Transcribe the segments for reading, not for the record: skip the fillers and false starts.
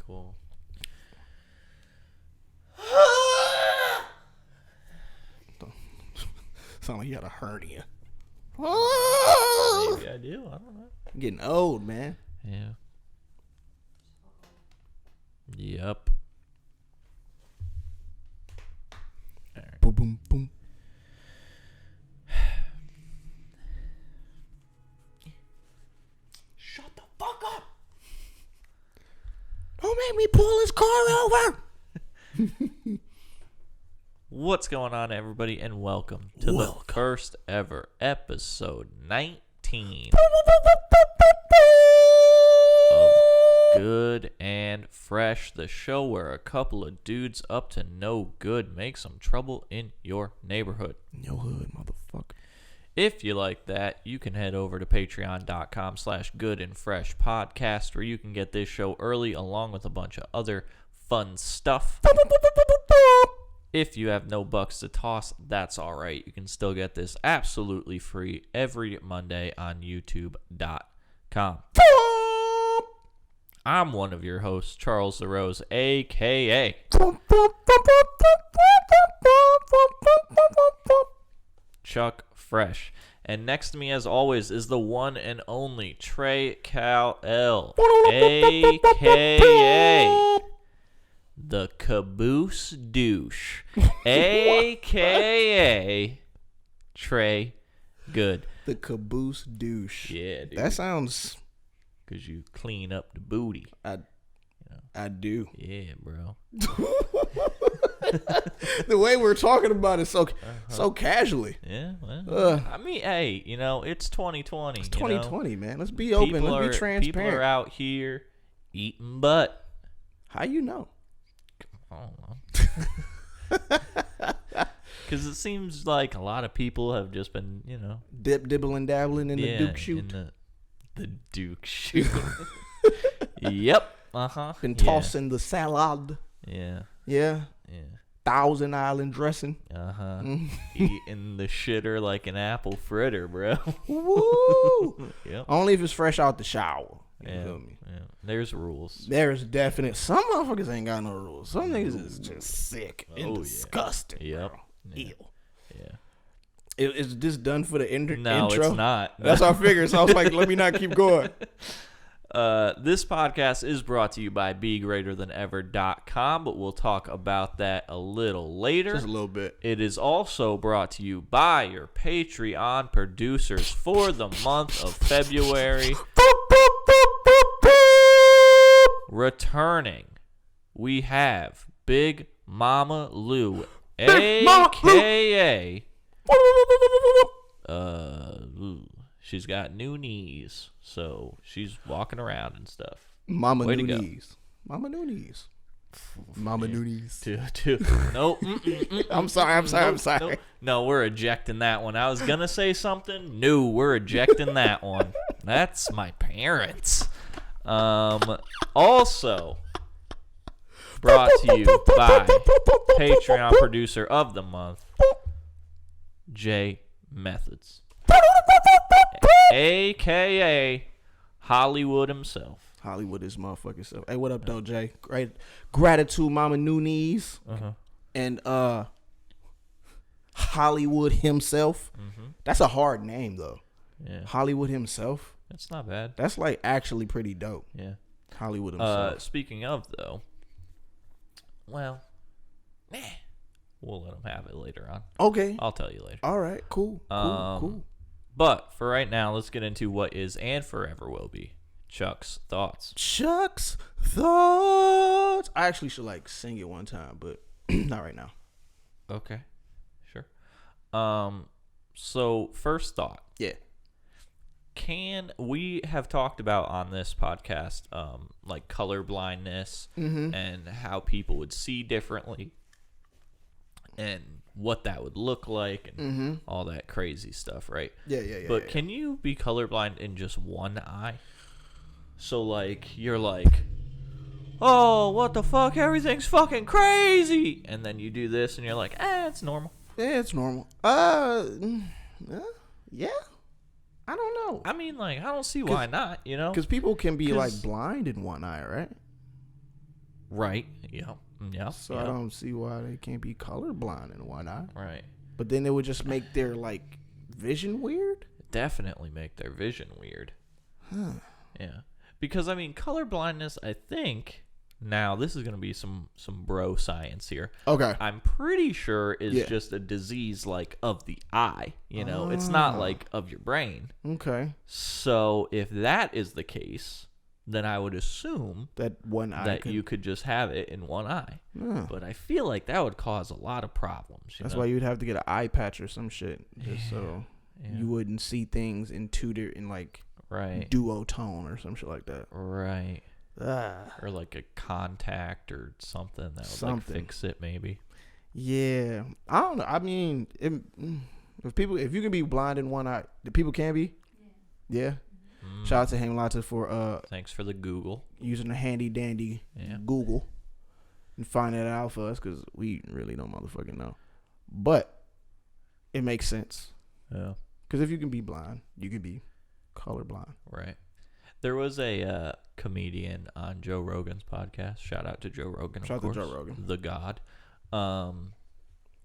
Cool. Sound like you got a hernia. Maybe I do. I don't know. I'm getting old, man. Yeah. Yep. All right. Boom, boom, boom. Shut the fuck up. Don't make me pull his car over. What's going on, everybody, and welcome to the first ever episode 19 of Good and Fresh, the show where a couple of dudes up to no good make some trouble in your neighborhood. Your hood, motherfucker. If you like that, you can head over to patreon.com/goodandfreshpodcast where you can get this show early along with a bunch of other fun stuff. If you have no bucks to toss, that's all right. You can still get this absolutely free every Monday on youtube.com. I'm one of your hosts, Charles LaRose, a.k.a. Chuck Fresh. And next to me, as always, is the one and only Trey Cal-El, a.k.a. the Caboose Douche, a.k.a. Trey Good. The Caboose Douche. Yeah, dude. That sounds... Because you clean up the booty. I do. Yeah, bro. The way we're talking about it so casually. Yeah, well, I mean, hey, it's 2020. It's 2020, man. Let's be open. Let's be transparent. People are out here eating butt. How you know? I don't know. Because it seems like a lot of people have just been, Dibbling, dabbling in the Duke shoot. The Duke shoot. Yep. Been tossing the salad. Yeah. Yeah. Thousand Island dressing. Eating the shitter like an apple fritter, bro. Woo! Yep. Only if it's fresh out the shower. You feel me? Yeah. There's rules. There's definite. Some motherfuckers ain't got no rules. Some niggas is just sick and disgusting. Yep. Bro. Yeah. Ew. Yeah. Is this done for the intro? No, it's not. That's how I figured. So I was like, let me not keep going. This podcast is brought to you by BeGreaterThanEver.com, but we'll talk about that a little later. Just a little bit. It is also brought to you by your Patreon producers for the month of February. Returning, we have Big Mama Lou, a.k.a. She's got new knees, so she's walking around and stuff. Mama new knees. Mama new knees. Mama new knees. Nope. I'm sorry. Nope. No, we're ejecting that one. I was gonna say something. No, we're ejecting that one. That's my parents. Also brought to you by Patreon producer of the month, Jay Methods, a.k.a. Hollywood himself. Hollywood is motherfucking self. Hey, what up, though, Jay? Great gratitude, Mama New Knees, and Hollywood himself. That's a hard name, though. Yeah, Hollywood himself. That's not bad. That's like actually pretty dope. Yeah, Hollywood himself. Speaking of, though, well, we'll let him have it later on. Okay, I'll tell you later. All right, cool. But for right now, let's get into what is and forever will be Chuck's thoughts. Chuck's thoughts. I actually should sing it one time, but not right now. Okay, sure. So first thought. Yeah. We have talked about on this podcast, like color blindness and how people would see differently and what that would look like and all that crazy stuff, right? Yeah. But can you be colorblind in just one eye? So, you're like, oh, what the fuck? Everything's fucking crazy. And then you do this and you're like, it's normal. Yeah, it's normal. Yeah. I don't know. I mean, I don't see why not, Because people can be, blind in one eye, right? Right. Yeah. Yeah. So I don't see why they can't be colorblind in one eye. Right. But then it would just make their like vision weird. Definitely make their vision weird. Huh. Yeah. Because I mean, color blindness, I think now this is going to be some bro science here. Okay. I'm pretty sure is just a disease like of the eye, you know. It's not like of your brain. Okay. So if that is the case, then I would assume that one eye you could just have it in one eye. Yeah. But I feel like that would cause a lot of problems. That's why you'd have to get an eye patch or some shit, just so you wouldn't see things in like duotone or some shit like that. Right. Or like a contact or something that would like fix it, maybe. Yeah, I don't know. I mean, if you can be blind in one eye, the people can be. Yeah. Shout out to Hamilata for thanks for the Google, using the handy dandy Google and finding that out for us, because we really don't motherfucking know. But it makes sense. Yeah. Because if you can be blind, you can be colorblind. Right. There was a comedian on Joe Rogan's podcast. Shout out to Joe Rogan. Shout out to Joe Rogan, the God,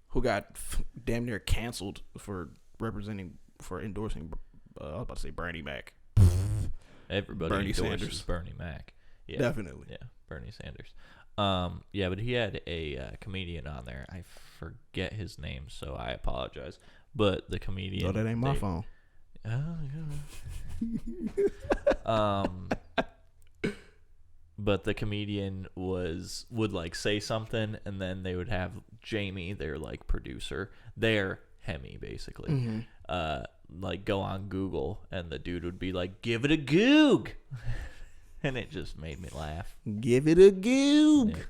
who got damn near canceled for endorsing. I was about to say Bernie Mac. Everybody Bernie endorses Sanders. Bernie Mac. Yeah, definitely. Yeah, Bernie Sanders. Yeah, but he had a comedian on there. I forget his name, so I apologize. But the comedian. No, that ain't my phone. But the comedian would like say something, and then they would have Jamie, their like producer, their Hemi basically, like go on Google, and the dude would be like, "Give it a goog," and it just made me laugh. Give it a goog. Yeah.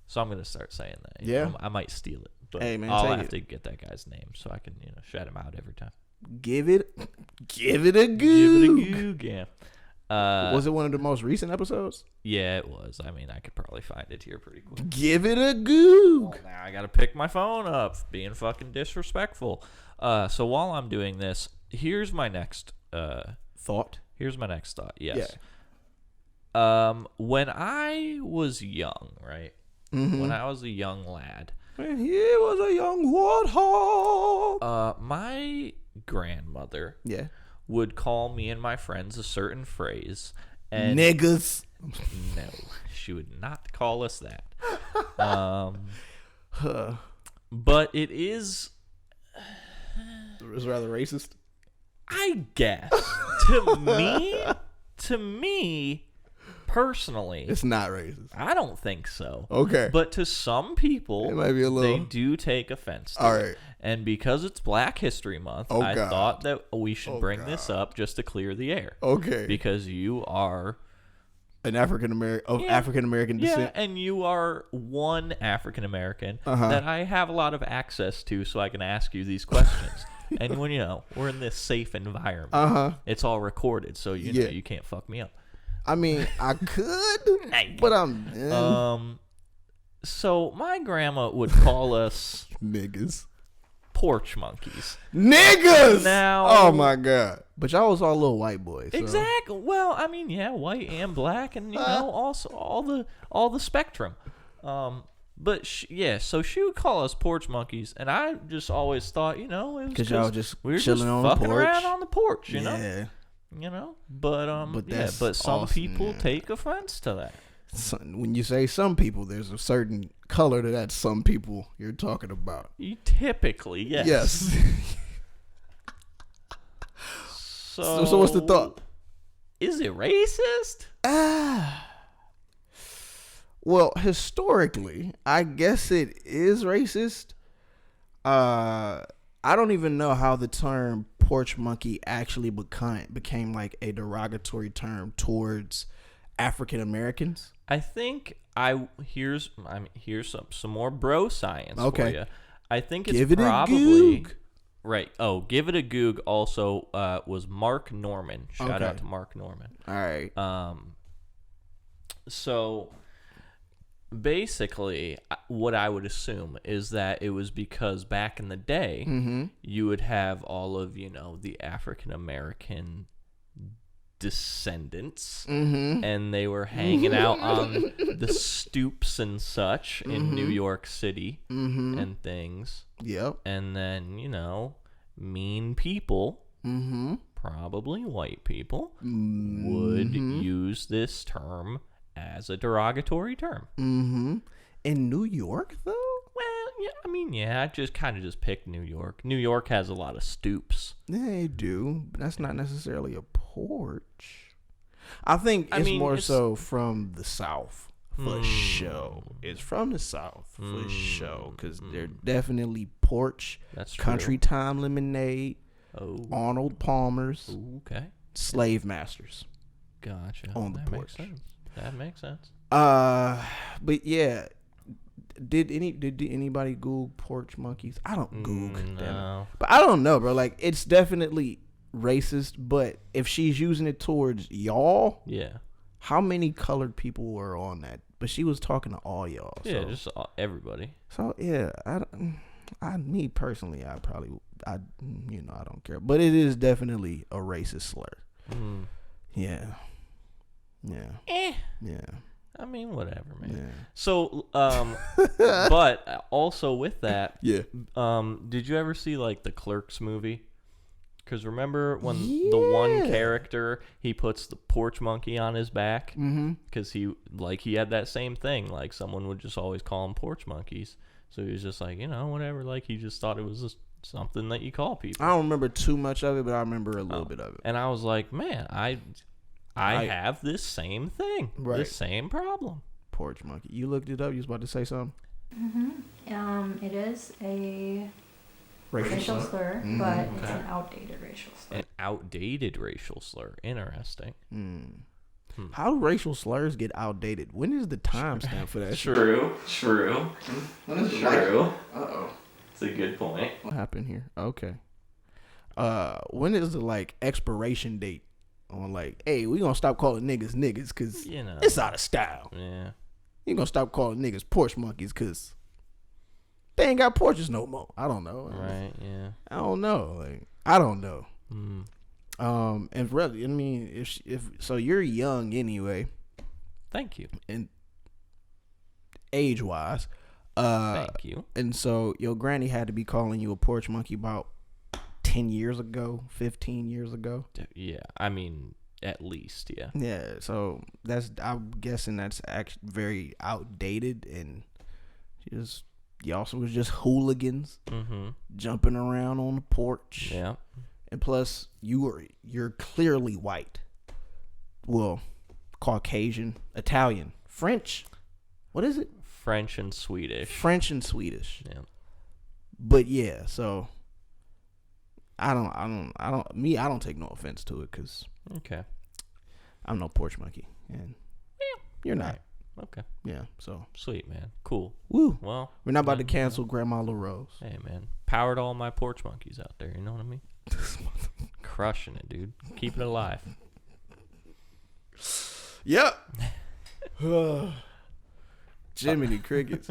So I'm gonna start saying that. Yeah, I might steal it, but hey, man, I'll have to get that guy's name so I can shout him out every time. Give it a goog. Give it a goog. Yeah. Was it one of the most recent episodes? Yeah, it was. I mean, I could probably find it here pretty quick. Give it a goog. Well, now I gotta pick my phone up, being fucking disrespectful. So while I'm doing this, here's my next thought. Here's my next thought. Yes. Yeah. When I was young, right? Mm-hmm. When I was a young lad. When he was a young warthog. My grandmother. Yeah. Would call me and my friends a certain phrase. And niggas. No, she would not call us that. But it is... It's rather racist. I guess. To me, personally... It's not racist. I don't think so. Okay. But to some people, it might be a little... they do take offense to All it. right. And because it's Black History Month, I thought that we should bring this up just to clear the air. Okay. Because you are... an African American African American descent. Yeah, and you are one African American that I have a lot of access to, so I can ask you these questions. And when we're in this safe environment, it's all recorded, so you know you can't fuck me up. I mean, I could, but I'm. So my grandma would call us niggas. Porch monkeys. Niggas! Now, oh my God. But y'all was all little white boys. So. Exactly. Well, I mean, yeah, white and black, and also all the spectrum. But so she would call us porch monkeys, and I just always thought, it was because y'all just we were chilling just on fucking the porch. around on the porch, Yeah. But some people take offense to that. When you say some people, there's a certain color to that some people you're talking about. You typically, yes. Yes. So what's the thought? Is it racist? Well, historically, I guess it is racist. I don't even know how the term porch monkey actually became like a derogatory term towards African Americans. I think here's some more bro science for you. I think it's probably right. Oh, give it a goog. Also, was Mark Norman. Shout out to Mark Norman. All right. So basically, what I would assume is that it was because back in the day, you would have all of the African American descendants, Mm-hmm. and they were hanging out on the stoops and such in New York City and things. Yep. And then, mean people, probably white people, would use this term as a derogatory term. In New York, though? Well, I just kind of just picked New York. New York has a lot of stoops. They do. But that's not necessarily a porch. I think it's so from the South for show. It's from the South for show because they're definitely porch. That's true. Country Time Lemonade. Oh. Arnold Palmer's. Okay. Slave Masters. Gotcha. On the porch. That makes sense. But yeah. Did anybody Google porch monkeys? I don't Google no. But I don't know, bro. Like, it's definitely racist, but if she's using it towards y'all, yeah. How many colored people were on that? But she was talking to all y'all. Yeah, just everybody. So yeah, me personally, I don't care. But it is definitely a racist slur. Yeah. Yeah. I mean, whatever, man. Yeah. So, but also with that, Yeah. Did you ever see like the Clerks movie? Because remember when the one character, he puts the porch monkey on his back because he had that same thing. Like someone would just always call him porch monkeys. So he was just like, whatever. Like he just thought it was just something that you call people. I don't remember too much of it, but I remember a little bit of it. And I was like, man, I have this same thing, this same problem. Porch monkey. You looked it up. You was about to say something. It is a Racial slur, but it's an outdated racial slur. An outdated racial slur. Interesting. How do racial slurs get outdated? When is the timestamp for that? True. When is it? True. Uh-oh. It's a good point. What happened here? Okay. When is the expiration date on hey, we gonna stop calling niggas because it's out of style. Yeah. You gonna stop calling niggas porch monkeys because they ain't got porches no more. I don't know. Right. Yeah. I don't know. I don't know. And really, if so, you're young anyway. Thank you. And age wise, thank you. And so your granny had to be calling you a porch monkey about 10 years ago, 15 years ago. Yeah, at least, yeah. Yeah, so I'm guessing that's actually very outdated, and y'all was just hooligans jumping around on the porch. Yeah. And plus, you're clearly white. Well, Caucasian, Italian, French. What is it? French and Swedish. Yeah. But yeah, so I don't take no offense to it because I'm no porch monkey, and you're not. Right. Okay. Yeah. So sweet, man. Cool. Woo. Well, we're not about to cancel Grandma LaRose. Hey, man. Power to all my porch monkeys out there. You know what I mean? Crushing it, dude. Keeping it alive. Yep. Jiminy Crickets.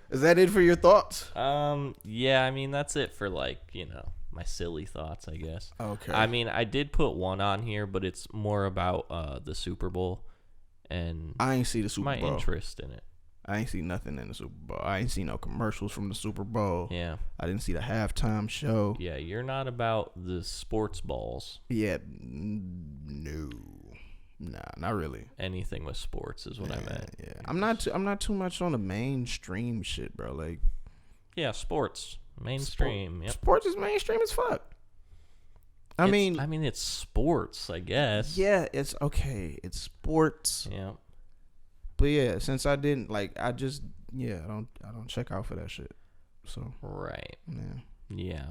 Is that it for your thoughts? Yeah, that's it for my silly thoughts, I guess. Okay. I did put one on here, but it's more about the Super Bowl and I ain't see the Super Bowl. My interest in it. I ain't see nothing in the Super Bowl. I ain't see no commercials from the Super Bowl. Yeah. I didn't see the halftime show. Yeah, you're not about the sports balls. Yeah, no. Nah, not really. Anything with sports is what I meant. Yeah. I'm not too much on the mainstream shit, bro. Yeah, sports. Mainstream. Yep. Sports is mainstream as fuck. It's sports, I guess. Yeah, it's okay. It's sports. Yeah. But yeah, since I didn't I don't check out for that shit. So right. Yeah.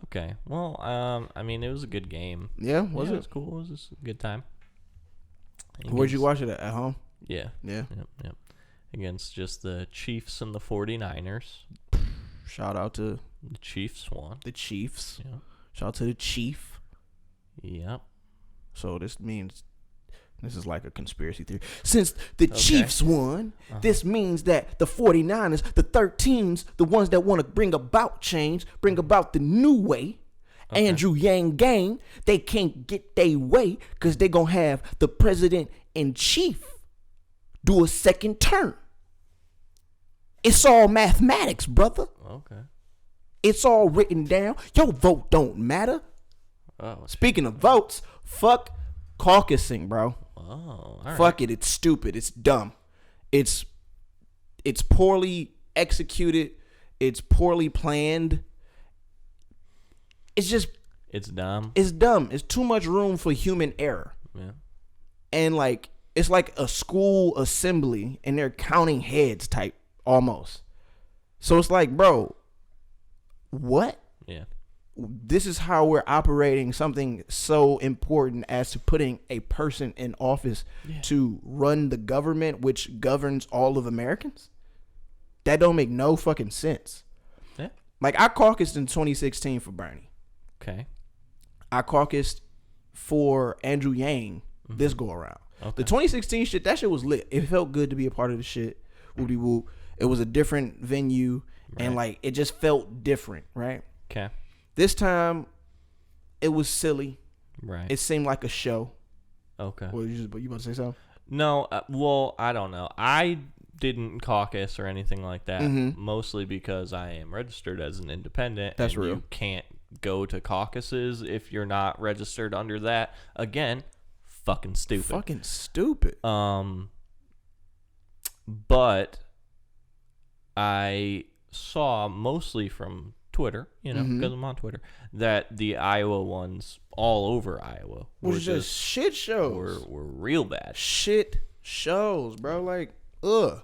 Okay. Well, it was a good game. Yeah, was it? It was cool. It was a good time. Where'd you watch it at home? Yeah. Yeah. Yep. Against just the Chiefs and the 49ers. Shout out to the Chiefs won. The Chiefs. Yeah. Shout out to the Chief. Yep. So this is like a conspiracy theory. Since the Chiefs won, this means that the 49ers, the 13s, the ones that want to bring about change, bring about the new way, Okay. Andrew Yang gang, they can't get their way because they going to have the president in chief do a second term. It's all mathematics, brother. Okay. It's all written down. Your vote don't matter. Oh. Speaking of votes, fuck caucusing, bro. Oh. All right. Fuck it. It's stupid. It's dumb. It's poorly executed. It's poorly planned. It's just. It's dumb. It's dumb. It's too much room for human error. Yeah. And like it's like a school assembly and they're counting heads type almost. So it's like, bro, what? Yeah. This is how we're operating something so important as to putting a person in office to run the government, which governs all of Americans? That don't make no fucking sense. Yeah. Like, I caucused in 2016 for Bernie. Okay. I caucused for Andrew Yang this go around. Okay. The 2016 shit, that shit was lit. It felt good to be a part of the shit. Woody woo. It was a different venue, and like it just felt different, right? Okay. This time, it was silly. Right. It seemed like a show. Okay. Well, you about to say something? No, well, I don't know. I didn't caucus or anything like that, mostly because I am registered as an independent. That's and real. You can't go to caucuses if you're not registered under that. Again, fucking stupid. Fucking stupid. But I saw mostly from Twitter, because I'm on Twitter, that the Iowa ones all over Iowa were just shit shows. Were real bad. Shit shows, bro. Like, ugh.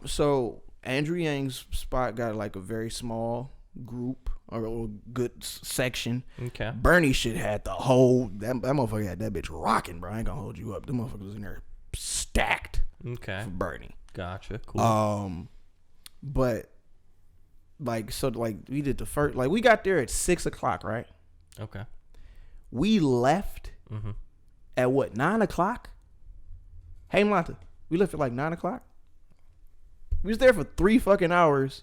So Andrew Yang's spot got like a very small group or a good section. Okay. Bernie shit had the whole that motherfucker had that bitch rocking, bro. I ain't gonna hold you up. The motherfucker was in there stacked. Okay. For Bernie. Gotcha. Cool. But like we did the first, like we got there at 6:00, right? Okay. We left at what, 9:00? Hey Mata, we left at like 9:00. We was there for 3 fucking hours.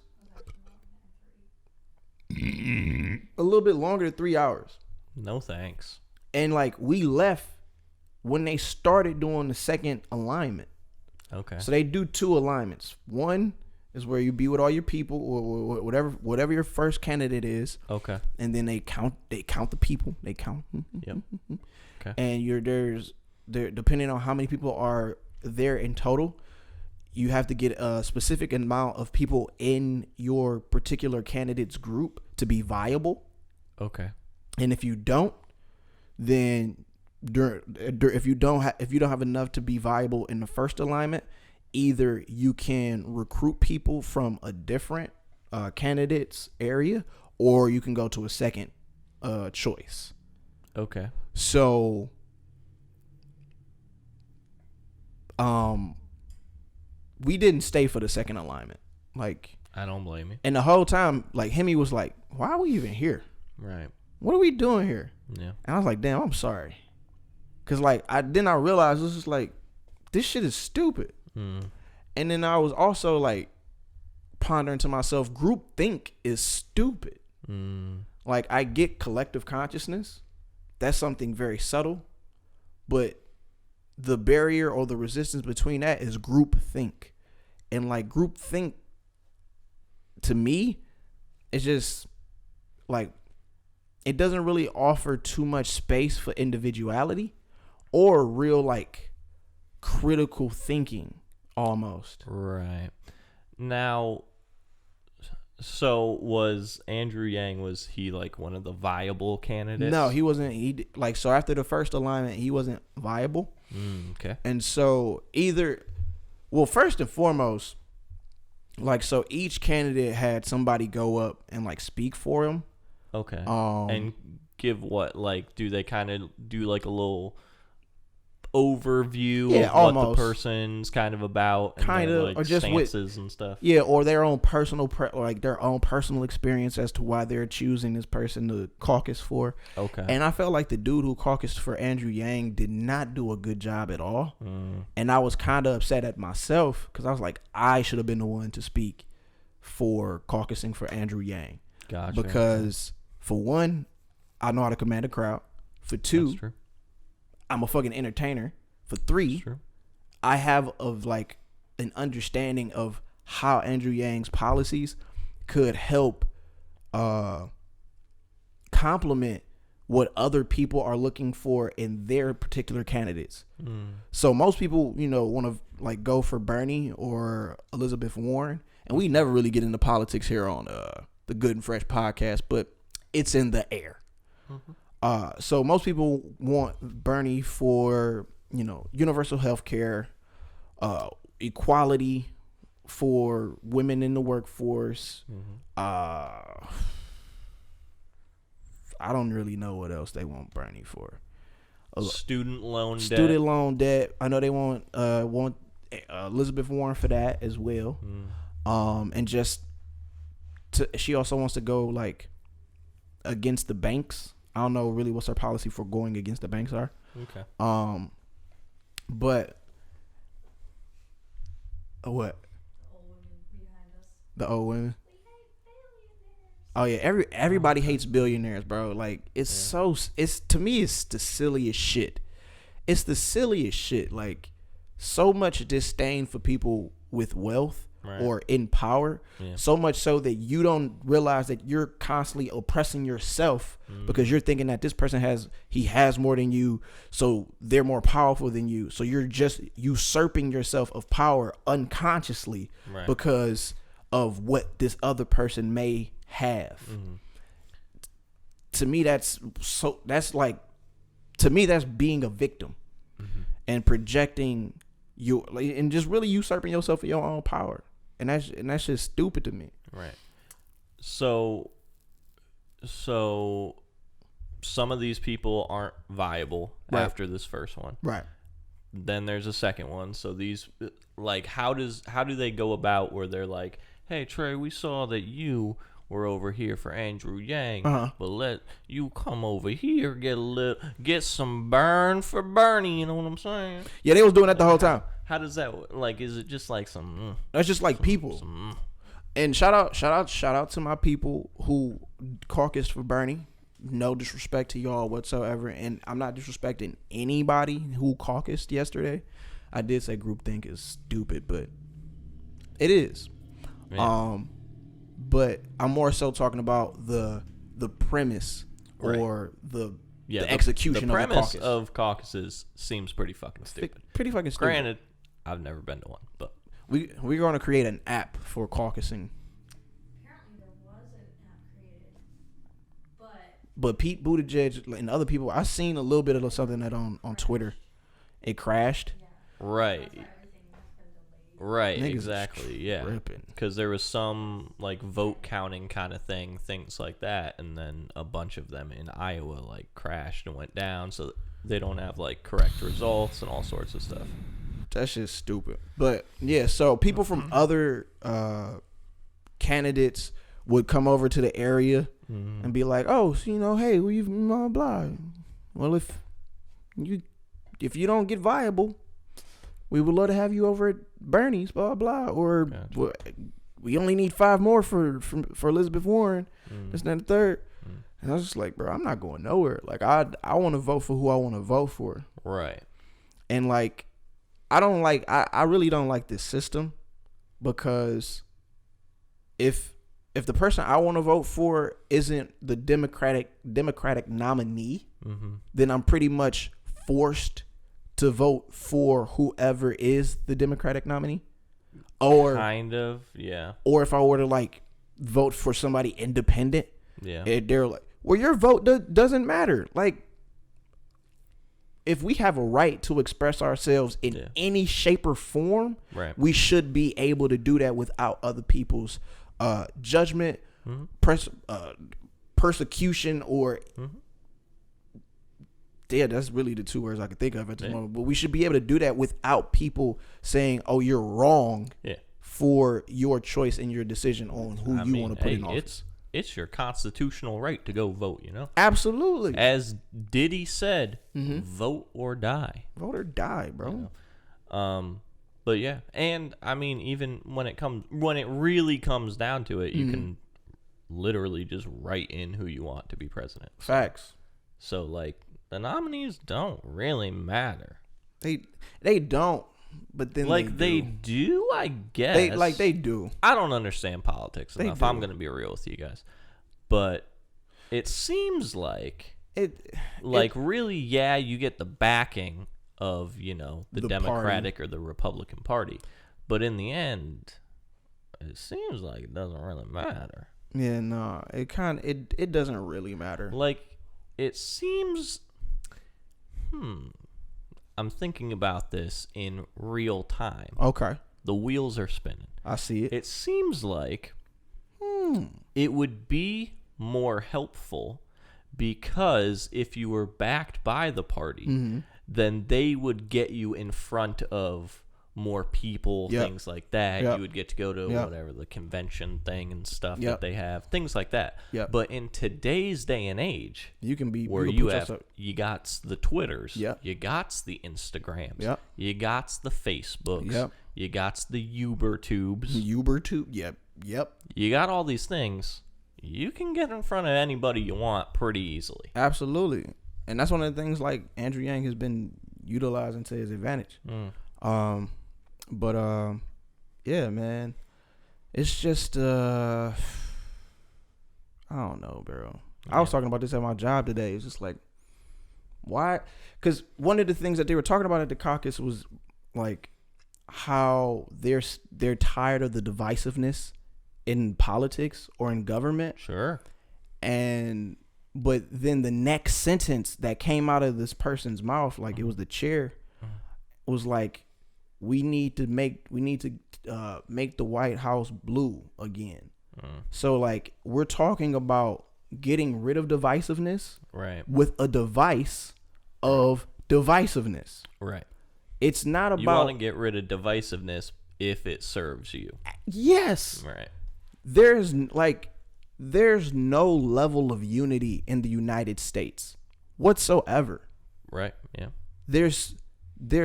A little bit longer than 3 hours. No thanks. And like we left when they started doing the second alignment. Okay. So they do 2 alignments. One is where you be with all your people or whatever your first candidate is. Okay. And then they count the people. They count. Yep. Okay. And there's depending on how many people are there in total, you have to get a specific amount of people in your particular candidate's group to be viable. Okay. And if you don't, then if you don't have enough to be viable in the first alignment, either you can recruit people from a different candidate's area, or you can go to a second choice. Okay. So, we didn't stay for the second alignment. Like, I don't blame you. and the whole time, like, Hemi was like, "Why are we even here? Right. What are we doing here?" Yeah. And I was like, "Damn, I'm sorry," because like I realized this is like, this shit is stupid. And then I was also like pondering to myself, group think is stupid. Like, I get collective consciousness. That's something very subtle. But the barrier or the resistance between that is group think. And like group think, to me, it's just like, it doesn't really offer too much space for individuality or real like critical thinking almost. Right. Now, so was Andrew Yang, was he like one of the viable candidates? No, he wasn't. So after the first alignment, he wasn't viable. Okay. And so first and foremost, like, so each candidate had somebody go up and like speak for him. Okay. And give what, like, do they kind of do like a little overview of almost. what the person's kind of about, and Kind their, of, like, or just stances and stuff? Yeah, or their own personal their own personal experience as to why they're choosing this person to caucus for. Okay. And I felt like the dude who caucused for Andrew Yang did not do a good job at all. And I was kind of upset at myself because I was like, I should have been the one to speak for caucusing for Andrew Yang. Gotcha. Because for one, I know how to command a crowd. For That's 2, true. I'm a fucking entertainer. For That's 3, true. I have like an understanding of how Andrew Yang's policies could help complement what other people are looking for in their particular candidates. So most people, want to like go for Bernie or Elizabeth Warren, and we never really get into politics here on the Good and Fresh podcast, but it's in the air. So most people want Bernie for universal health care, equality for women in the workforce. I don't really know what else they want Bernie for. Student loan debt. I know they want Elizabeth Warren for that as well. And she also wants to go like against the banks. I don't know really what's her policy for going against the banks are. Okay. But what? The old women behind us. The old women. We hate billionaires. Oh yeah, everybody hates billionaires, bro. Like it's to me it's the silliest shit. It's the silliest shit. Like so much disdain for people with wealth or in power. So much so that you don't realize that you're constantly oppressing yourself because you're thinking that this person has more than you, so they're more powerful than you. So you're just usurping yourself of power unconsciously because of what this other person may have. To me, that's being a victim and projecting and just really usurping yourself for your own power. And that's just stupid to me. Right. So some of these people aren't viable after this first one. Right. Then there's a second one. So these, like, how do they go about where they're like, hey, Trey, we saw that you were over here for Andrew Yang, but let you come over here, get some burn for Bernie. You know what I'm saying? Yeah, they was doing that the whole time. How does that, like, is it just like some... That's just like people. And shout out to my people who caucused for Bernie. No disrespect to y'all whatsoever. And I'm not disrespecting anybody who caucused yesterday. I did say groupthink is stupid, but it is. Yeah. But I'm more so talking about the premise or the execution of the premise caucus. of caucuses seems pretty fucking stupid. Pretty fucking stupid. Granted, I've never been to one, but we're going to create an app for caucusing. Apparently there was an app created, but Pete Buttigieg and other people, I seen a little bit of something that on Twitter, it crashed. yeah. Right. That's why everything has been delayed. Right, Niggas exactly, yeah. Because there was some like vote counting kind of things like that, and then a bunch of them in Iowa like crashed and went down, so they don't have like correct results and all sorts of stuff. That's just stupid. But yeah, so people from other candidates would come over to the area and be like, "Oh, so, hey, we've blah blah. Well, if you don't get viable, we would love to have you over at Bernie's, blah blah, or we only need 5 more for Elizabeth Warren, this and that, and the third." And I was just like, bro, I'm not going nowhere. Like I want to vote for who I want to vote for. Right. And like I really don't like this system, because if the person I want to vote for isn't the Democratic nominee, then I'm pretty much forced to vote for whoever is the Democratic nominee. Or kind of, yeah. Or if I were to like vote for somebody independent, they're like, well, your vote doesn't matter. Like, if we have a right to express ourselves in any shape or form, we should be able to do that without other people's judgment, persecution, or that's really the 2 words I can think of at this moment. But we should be able to do that without people saying, "Oh, you're wrong," for your choice and your decision on who you want to put in office. It's your constitutional right to go vote, you know? Absolutely. As Diddy said, vote or die. Vote or die, bro. You know? But yeah, and I mean, even when it really comes down to it, you can literally just write in who you want to be president. Facts. So, like, the nominees don't really matter. They don't, but then Like, they do, I guess. they do. I don't understand politics They enough. do. I'm going to be real with you guys. But it seems like, really, yeah, you get the backing of, you know, the Democratic or the Republican Party. But in the end, it seems like it doesn't really matter. Yeah, no, it doesn't really matter. Like, it seems, I'm thinking about this in real time. Okay, The wheels are spinning. I see it. It seems like it would be more helpful because if you were backed by the party, then they would get you in front of more people, things like that. You would get to go to whatever the convention thing and stuff that they have, things like that. But in today's day and age, You can be where you got the Twitters, you got the Instagrams, you got the Facebooks, you got the Ubertube. Yep. You got all these things. You can get in front of anybody you want pretty easily. Absolutely, and that's one of the things like Andrew Yang has been utilizing to his advantage. But yeah, man, it's just I don't know, bro. I was talking about this at my job today. It's just like, why? Because one of the things that they were talking about at the caucus was like how they're tired of the divisiveness in politics or in government. Sure. But then the next sentence that came out of this person's mouth, like it was the chair, was like, we need to make the White House blue again. So like we're talking about getting rid of divisiveness, right, with a device of divisiveness. Right. It's not about, you want to get rid of divisiveness if it serves you. Yes. Right. There's no level of unity in the United States whatsoever. Right. Yeah. There's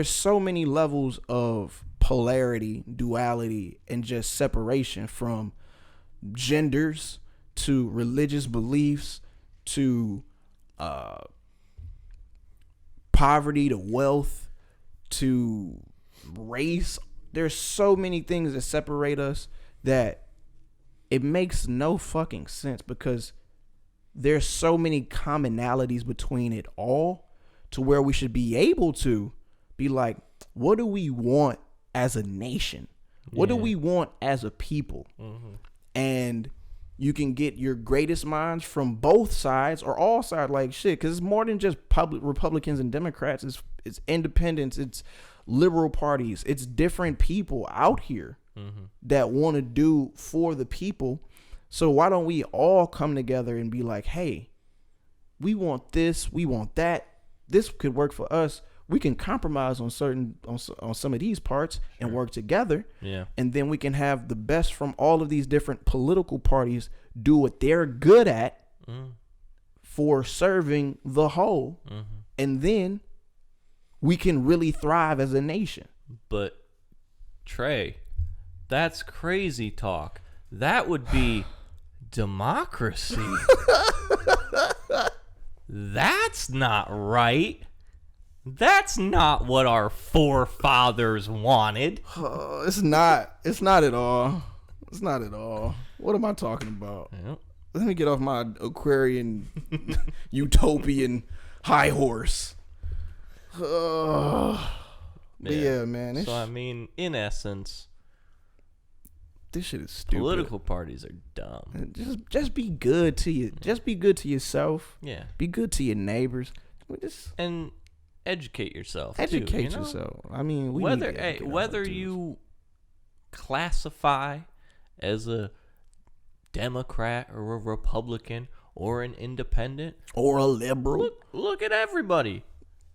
so many levels of polarity, duality, and just separation, from genders to religious beliefs to poverty to wealth to race. There's so many things that separate us that it makes no fucking sense, because there's so many commonalities between it all to where we should be able to be like, what do we want as a nation? What do we want as a people? And you can get your greatest minds from both sides or all sides, like shit, because it's more than just Republicans and Democrats. It's independents, it's liberal parties, it's different people out here that want to do for the people. So why don't we all come together and be like, hey, we want this, we want that, this could work for us. We can compromise on some of these parts and work together. Yeah. And then we can have the best from all of these different political parties do what they're good at for serving the whole. And then we can really thrive as a nation. But Trey, that's crazy talk. That would be democracy. That's not right. That's not what our forefathers wanted. It's not at all. It's not at all. What am I talking about? Yep. Let me get off my Aquarian utopian high horse. Yeah, man. So I mean, in essence, this shit is stupid. Political parties are dumb. Just be good to you. Just be good to yourself. Yeah. Be good to your neighbors. And educate yourself. Educate too, yourself. I mean, whether you classify as a Democrat or a Republican or an independent or a liberal, look at everybody.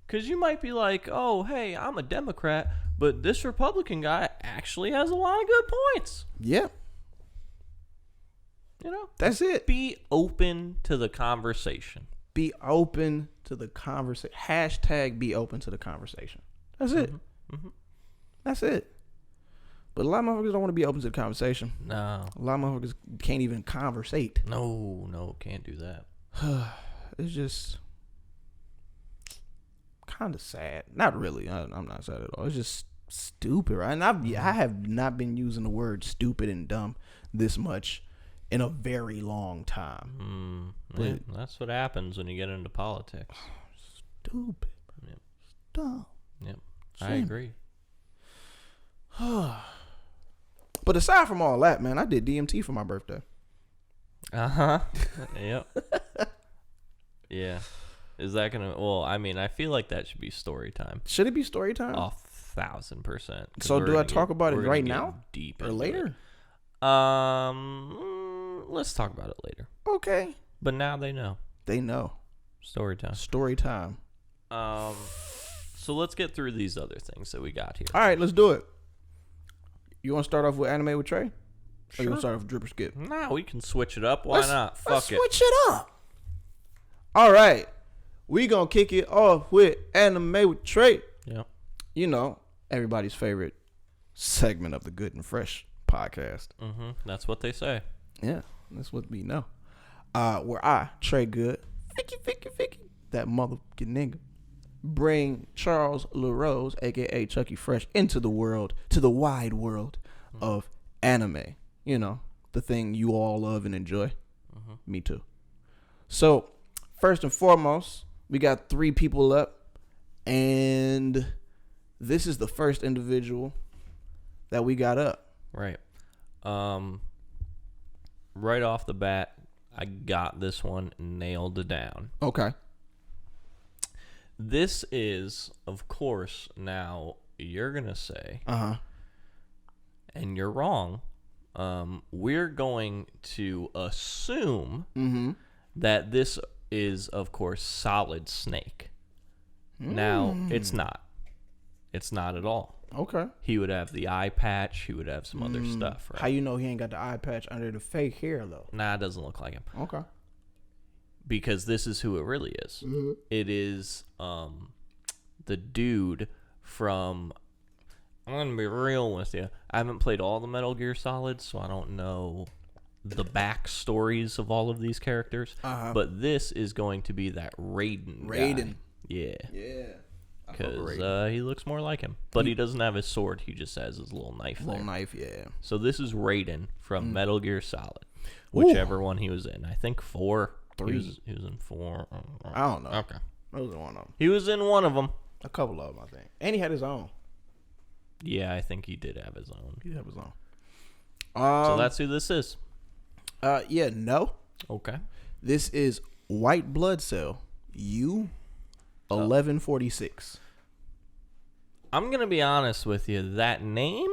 Because you might be like, oh, hey, I'm a Democrat, but this Republican guy actually has a lot of good points. Yeah. You know? That's it. Be open to the conversation. Be open to the conversation. Hashtag be open to the conversation. That's it. That's it. But a lot of motherfuckers don't want to be open to the conversation. No. A lot of motherfuckers can't even conversate. No, can't do that. It's just kind of sad. Not really. I'm not sad at all. It's just stupid, right? And I have not been using the word stupid and dumb this much in a very long time. Yeah, that's what happens when you get into politics. Stupid. Yep. Dumb. Yep. I agree. But aside from all that, man, I did DMT for my birthday. Yep. Yeah. Is that gonna? Well, I mean, I feel like that should be story time. Should it be story time? 1,000%. So do I talk about it we're gonna right get now deep or into later? it. Let's talk about it later. Okay. But now they know. They know. Story time. Story time. So let's get through these other things that we got here. All right, let's do it. You want to start off with anime with Trey? Sure. Or you want to start off with Drip or Skip? Nah, we can switch it up. Why not? Let's Fuck it. switch it up. All right. We going to kick it off with anime with Trey. Yep. You know, everybody's favorite segment of the Good and Fresh podcast. That's what they say. Yeah, that's what we know. Where I, Trey Good, Ficky, that motherfucking nigga, bring Charles LaRose, a.k.a. Chuckie Fresh, into the world, to the wide world of anime. You know, the thing you all love and enjoy. Me too. So, first and foremost, we got 3 people up, and this is the first individual that we got up. Right. Right off the bat, I got this one nailed down. Okay. This is, of course, now you're going to say, and you're wrong, we're going to assume that this is, of course, Solid Snake. Now, it's not. It's not at all. Okay. He would have the eye patch. He would have some other stuff, right? How you know he ain't got the eye patch under the fake hair, though? Nah, it doesn't look like him. Okay. Because this is who it really is. It is the dude from... I'm going to be real with you. I haven't played all the Metal Gear Solids, so I don't know the backstories of all of these characters. But this is going to be that Raiden guy. Yeah. Yeah. Because he looks more like him. But he doesn't have his sword. He just has his little knife there. Little knife, yeah. So this is Raiden from Metal Gear Solid. Whichever one he was in. I think 4. 3. He was in 4. I don't know. Okay. Those are one of them. He was in one of them. A couple of them, I think. And he had his own. Yeah, I think he did have his own. He had his own. So that's who this is. Yeah, no. Okay. This is White Blood Cell U-1146. I'm going to be honest with you. That name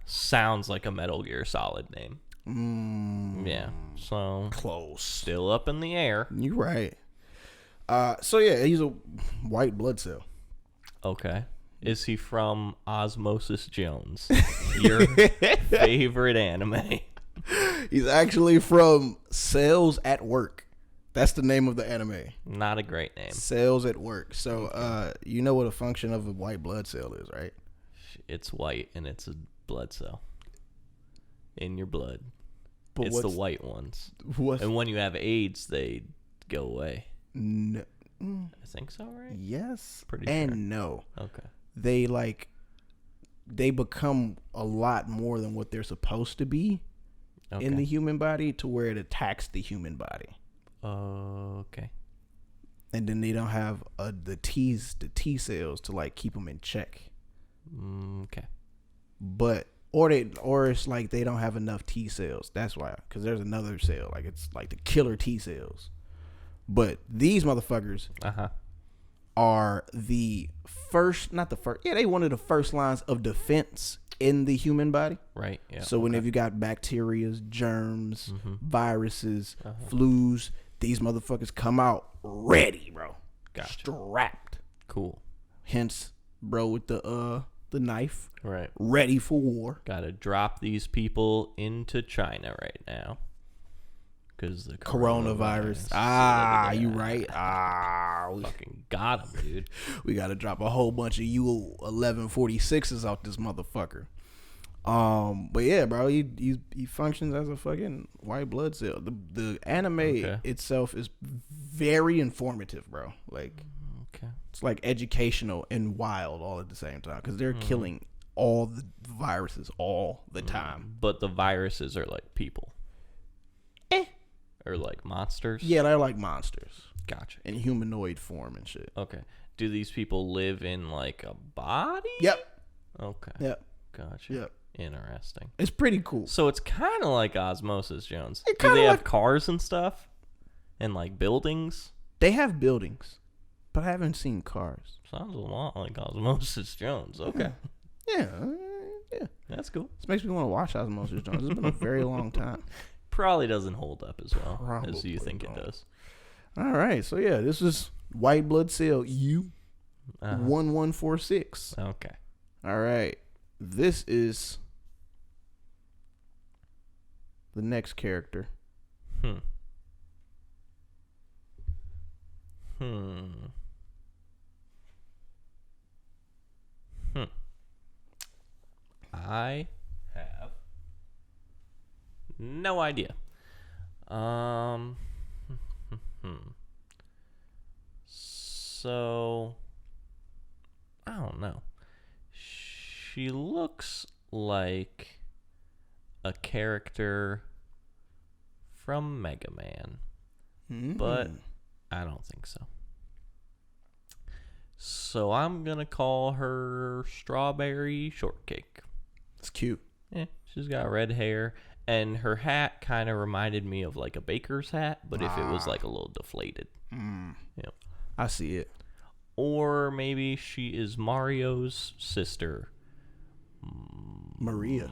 sounds like a Metal Gear Solid name. Yeah. So Close. still up in the air. You're right. So yeah, he's a White Blood Cell. Okay. Is he from Osmosis Jones? Your favorite anime? He's actually from Cells at Work. That's the name of the anime. Not a great name. Cells at Work. So you know what a function of a white blood cell is, right? It's white and it's a blood cell in your blood. But It's the white ones. What's And when you have AIDS, they go away. no, I think so, right? yes Pretty and sure. no. Okay. They become a lot more than what they're supposed to be in the human body, to where it attacks the human body. Okay. And then they don't have the T cells to like keep them in check. Okay. But or it's like they don't have enough T cells. That's why, because there's another cell, like it's like the killer T cells. But these motherfuckers are the first, not the first. Yeah, they one of the first lines of defense in the human body. Right. Yeah. So whenever you got bacteria, germs, viruses, flus, these motherfuckers come out ready, bro. Gotcha. Strapped. Cool. Hence, bro, with the knife, Right. ready for war. Got to drop these people into China right now. Because the Coronavirus. Yeah. You right. We Fucking got him, dude. got to drop a whole bunch of U-1146s out this motherfucker. But yeah, bro, he functions as a fucking white blood cell. The anime itself is very informative, bro. Like, it's like educational and wild all at the same time because they're killing all the viruses all the time. But the viruses are like people. Or like monsters. Yeah, they're like monsters. Gotcha. In humanoid form and shit. Okay. Do these people live in like a body? Yep. Okay. Yep. Gotcha. Yep. Interesting. It's pretty cool. So it's kind of like Osmosis Jones. It Do they kinda have like- cars and stuff? And like buildings? They have buildings, but I haven't seen cars. Sounds a lot like Osmosis Jones. Okay. Yeah. That's cool. This makes me want to watch Osmosis Jones. It's been a very long time. Probably doesn't hold up as well as you Probably think don't. it does. All right. So, yeah, this is White Blood Cell U Uh-huh. 1146. Okay. All right. This is the next character. Hmm. I have no idea. So I don't know. She looks like a character from Mega Man, but I don't think so. So I'm gonna call her Strawberry Shortcake. It's cute. Yeah, she's got red hair, and her hat kind of reminded me of like a baker's hat, but if it was like a little deflated. Yep. I see it. Or maybe she is Mario's sister. Maria.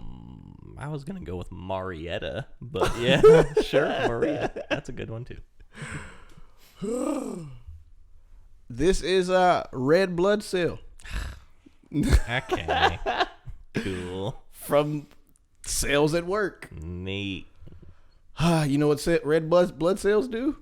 I was gonna go with Marietta, but yeah, sure, Maria. That's a good one too. This is Red Blood Cell. Okay. Cool. From Cells at Work. Neat. You know what Red Blood Cells do?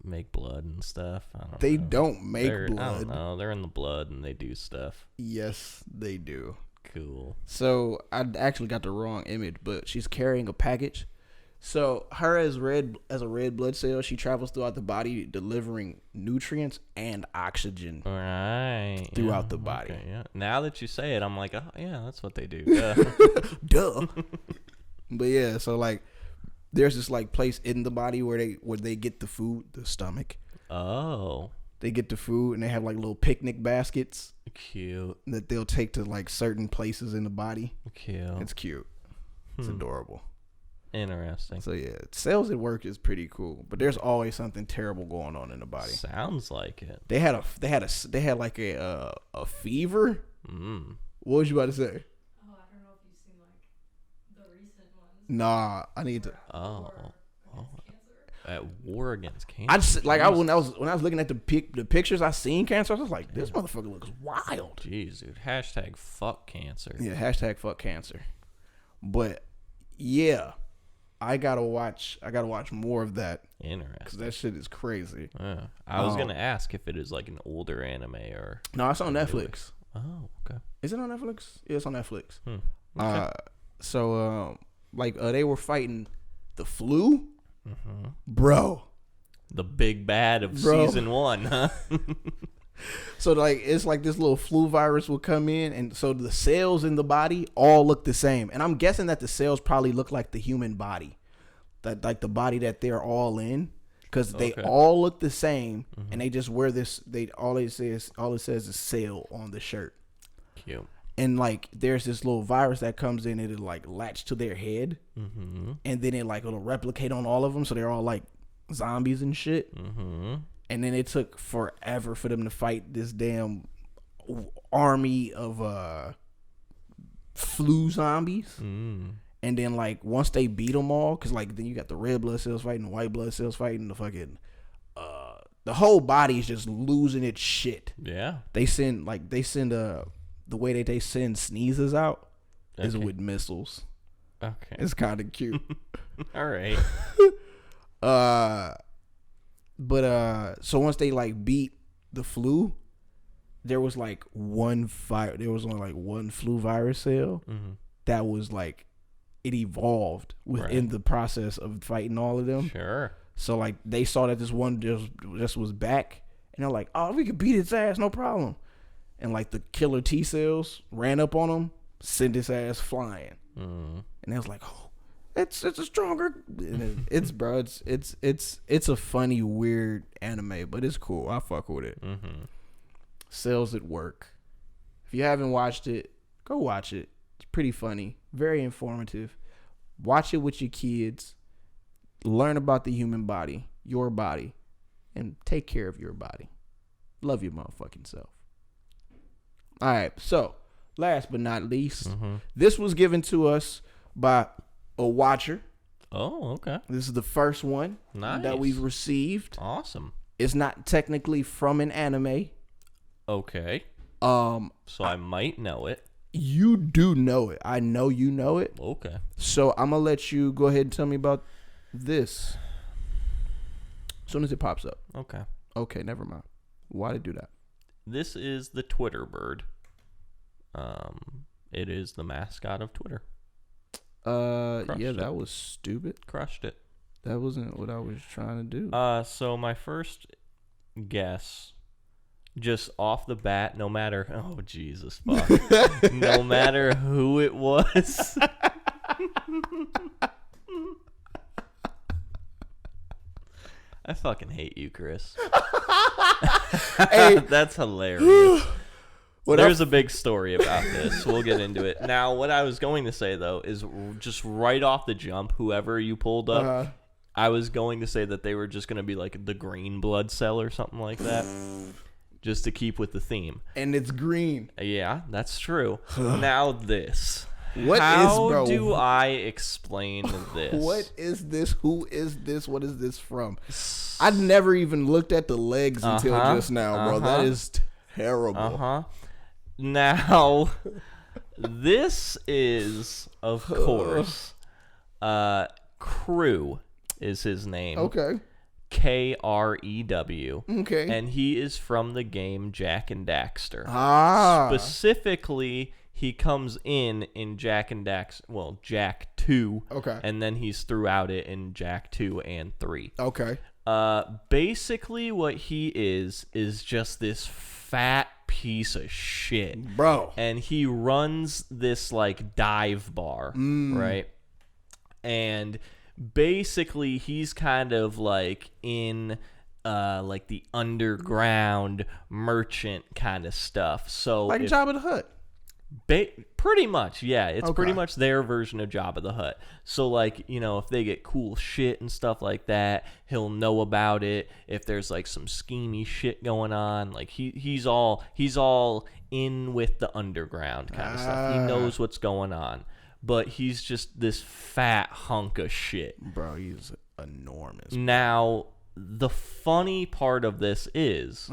Make blood and stuff. I don't They know. don't make I don't blood. know. They're in the blood and they do stuff. Yes, they do. Cool. So I actually got the wrong image, but she's carrying a package. So her as a red blood cell, she travels throughout the body, delivering nutrients and oxygen All right. throughout the body. Okay, yeah. Now that you say it, I'm like, oh yeah, that's what they do. Duh. But yeah, so like, there's this like place in the body where they get the food, the stomach. Oh. They get the food and they have like little picnic baskets Cute. that they'll take to like certain places in the body. Cute. It's cute. It's adorable. Interesting. So yeah, Cells at Work is pretty cool, but there's always something terrible going on in the body. Sounds like it. They had like a fever. What was you about to say? Oh, I don't know if you've seen like the recent ones. Nah, I need to. Oh. Cancer. At war against cancer. I just like when I was looking at the pictures I seen cancer, I was like, this motherfucker looks wild. Jeez, dude. Hashtag fuck cancer. Yeah, hashtag fuck cancer. But yeah, I gotta watch more of that because Interesting. that shit is crazy. Yeah. I was gonna ask if it is like an older anime or. No, it's on Netflix. Oh, okay. Is it on Netflix? Yeah, it's on Netflix. Okay. So they were fighting the flu, bro. The big bad of Bro. season 1, huh? So like it's like this little flu virus will come in, and so the cells in the body all look the same. And I'm guessing that the cells probably look like the human body, that like the body that they're all in, because they all look the same, and they just wear this. All it says is cell on the shirt. Cute. And like there's this little virus that comes in, it'll like latch to their head, and then it'll replicate on all of them, so they're all like zombies and shit. And then it took forever for them to fight this damn army of flu zombies. And then like once they beat them all, because like then you got the red blood cells fighting, the white blood cells fighting, the fucking the whole body is just losing its shit. Yeah. They send the way that they send sneezes out is with missiles. Okay. It's kind of cute. All right. But so once they like beat the flu, there was only like one flu virus cell, that was like it evolved within the process of fighting all of them. Sure. So like they saw that this one just was back, and they're like, "Oh, we could beat its ass, no problem." And like the killer T cells ran up on him, sent his ass flying, and they was like, "Oh, it's a stronger." And it's bro, it's a funny, weird anime, but it's cool. I fuck with it. Cells at Work. If you haven't watched it, go watch it. It's pretty funny, very informative. Watch it with your kids. Learn about the human body, your body, and take care of your body. Love your motherfucking self. All right, so last but not least, this was given to us by a watcher. Oh, okay. This is the first one that we've received. Awesome. It's not technically from an anime. Okay. So I might know it. You do know it. I know you know it. Okay. So I'm gonna let you go ahead and tell me about this as soon as it pops up. Okay. Okay, never mind. Why did it do that? This is the Twitter bird. It is the mascot of Twitter. Yeah, that was stupid. Crushed it. That wasn't what I was trying to do. So my first guess, just off the bat, no matter, oh Jesus fuck, no matter who it was. I fucking hate you, Chris. Hey. That's hilarious. There's a big story about this. We'll get into it. Now, what I was going to say, though, is just right off the jump, whoever you pulled up, I was going to say that they were just going to be like the green blood cell or something like that, just to keep with the theme. And it's green. Yeah, that's true. Now this. What How bro? do I explain this? What is this? Who is this? What is this from? I never even looked at the legs until just now, bro. That is terrible. Now, this is, of course, Crew is his name. Okay. Krew. Okay. And he is from the game Jak and Daxter. Specifically, he comes in Jak and Daxter, well, Jak 2. Okay. And then he's throughout it in Jak 2 and 3. Okay. Basically what he is just this fat piece of shit, bro. And he runs this like dive bar, right? And basically he's kind of like in like the underground merchant kind of stuff. So like Jabba the Hutt. Pretty much, yeah. It's Okay. pretty much their version of Jabba the Hutt. So, like, you know, if they get cool shit and stuff like that, he'll know about it. If there's like some schemy shit going on, like he's all in with the underground kind of stuff. He knows what's going on, but he's just this fat hunk of shit, bro. He's enormous. Now, the funny part of this is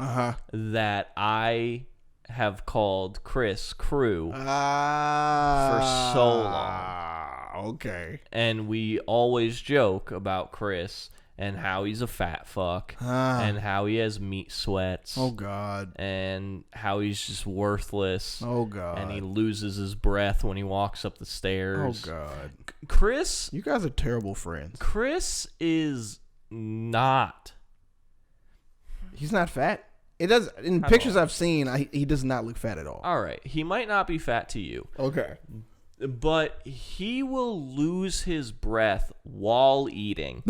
that I have called Chris Crew for so long. Okay. And we always joke about Chris and how he's a fat fuck and how he has meat sweats. Oh, God. And how he's just worthless. Oh, God. And he loses his breath when he walks up the stairs. Oh, God. Chris. You guys are terrible friends. Chris is not. He's not fat? It does in pictures I've seen. He does not look fat at all. All right, he might not be fat to you. Okay, but he will lose his breath while eating.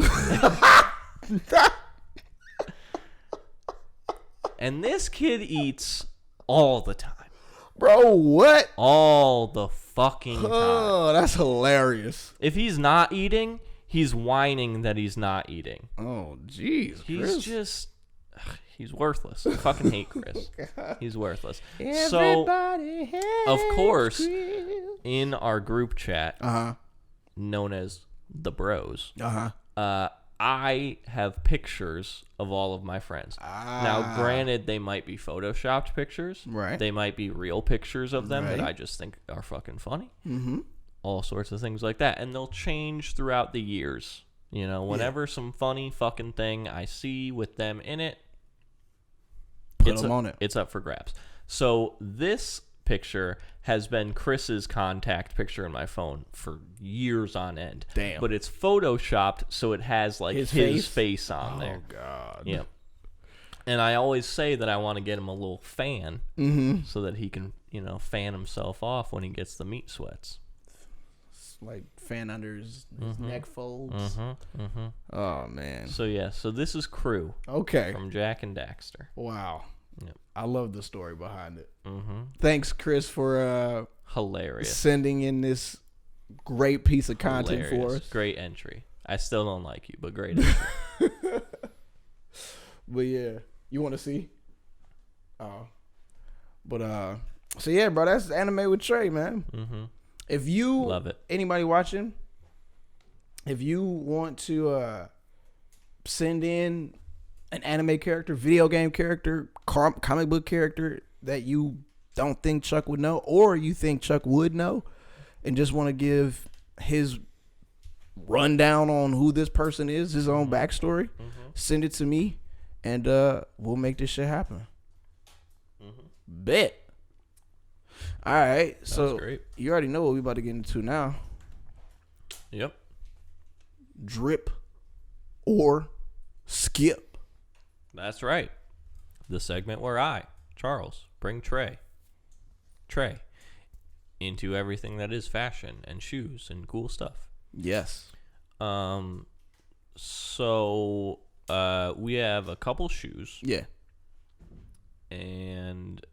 And this kid eats all the time, bro. What? All the fucking time. Oh, that's hilarious. If he's not eating, he's whining that he's not eating. Oh, jeez. He's just. He's worthless. I fucking hate Chris. He's worthless. Everybody of course, in our group chat, known as the Bros, I have pictures of all of my friends. Now, granted, they might be photoshopped pictures. Right. They might be real pictures of them that I just think are fucking funny. Mm-hmm. All sorts of things like that. And they'll change throughout the years. You know, whenever some funny fucking thing I see with them in it, Put them on it. It's up for grabs. So this picture has been Chris's contact picture in my phone for years on end. Damn. But it's photoshopped, so it has like his face on there. Oh God. Yep. And I always say that I want to get him a little fan so that he can, fan himself off when he gets the meat sweats. It's like fan under his neck folds. Oh man. So this is Crew. Okay. From Jack and Daxter. Wow. Yep. I love the story behind it. Thanks, Chris, for Hilarious. sending in this great piece of content for us. Great entry. I still don't like you, but great entry. But yeah, you want to see? But so yeah, bro, that's Anime with Trey, man. If you love it, anybody watching, if you want to send in an anime character, video game character, comic book character that you don't think Chuck would know, or you think Chuck would know, and just want to give his rundown on who this person is, his own backstory, send it to me, and we'll make this shit happen. Bet. All right, so great. You already know what we about to get into now. Yep. Drip or skip. That's right. The segment where I, Charles, bring Trey into everything that is fashion and shoes and cool stuff. Yes. So we have a couple shoes. Yeah. And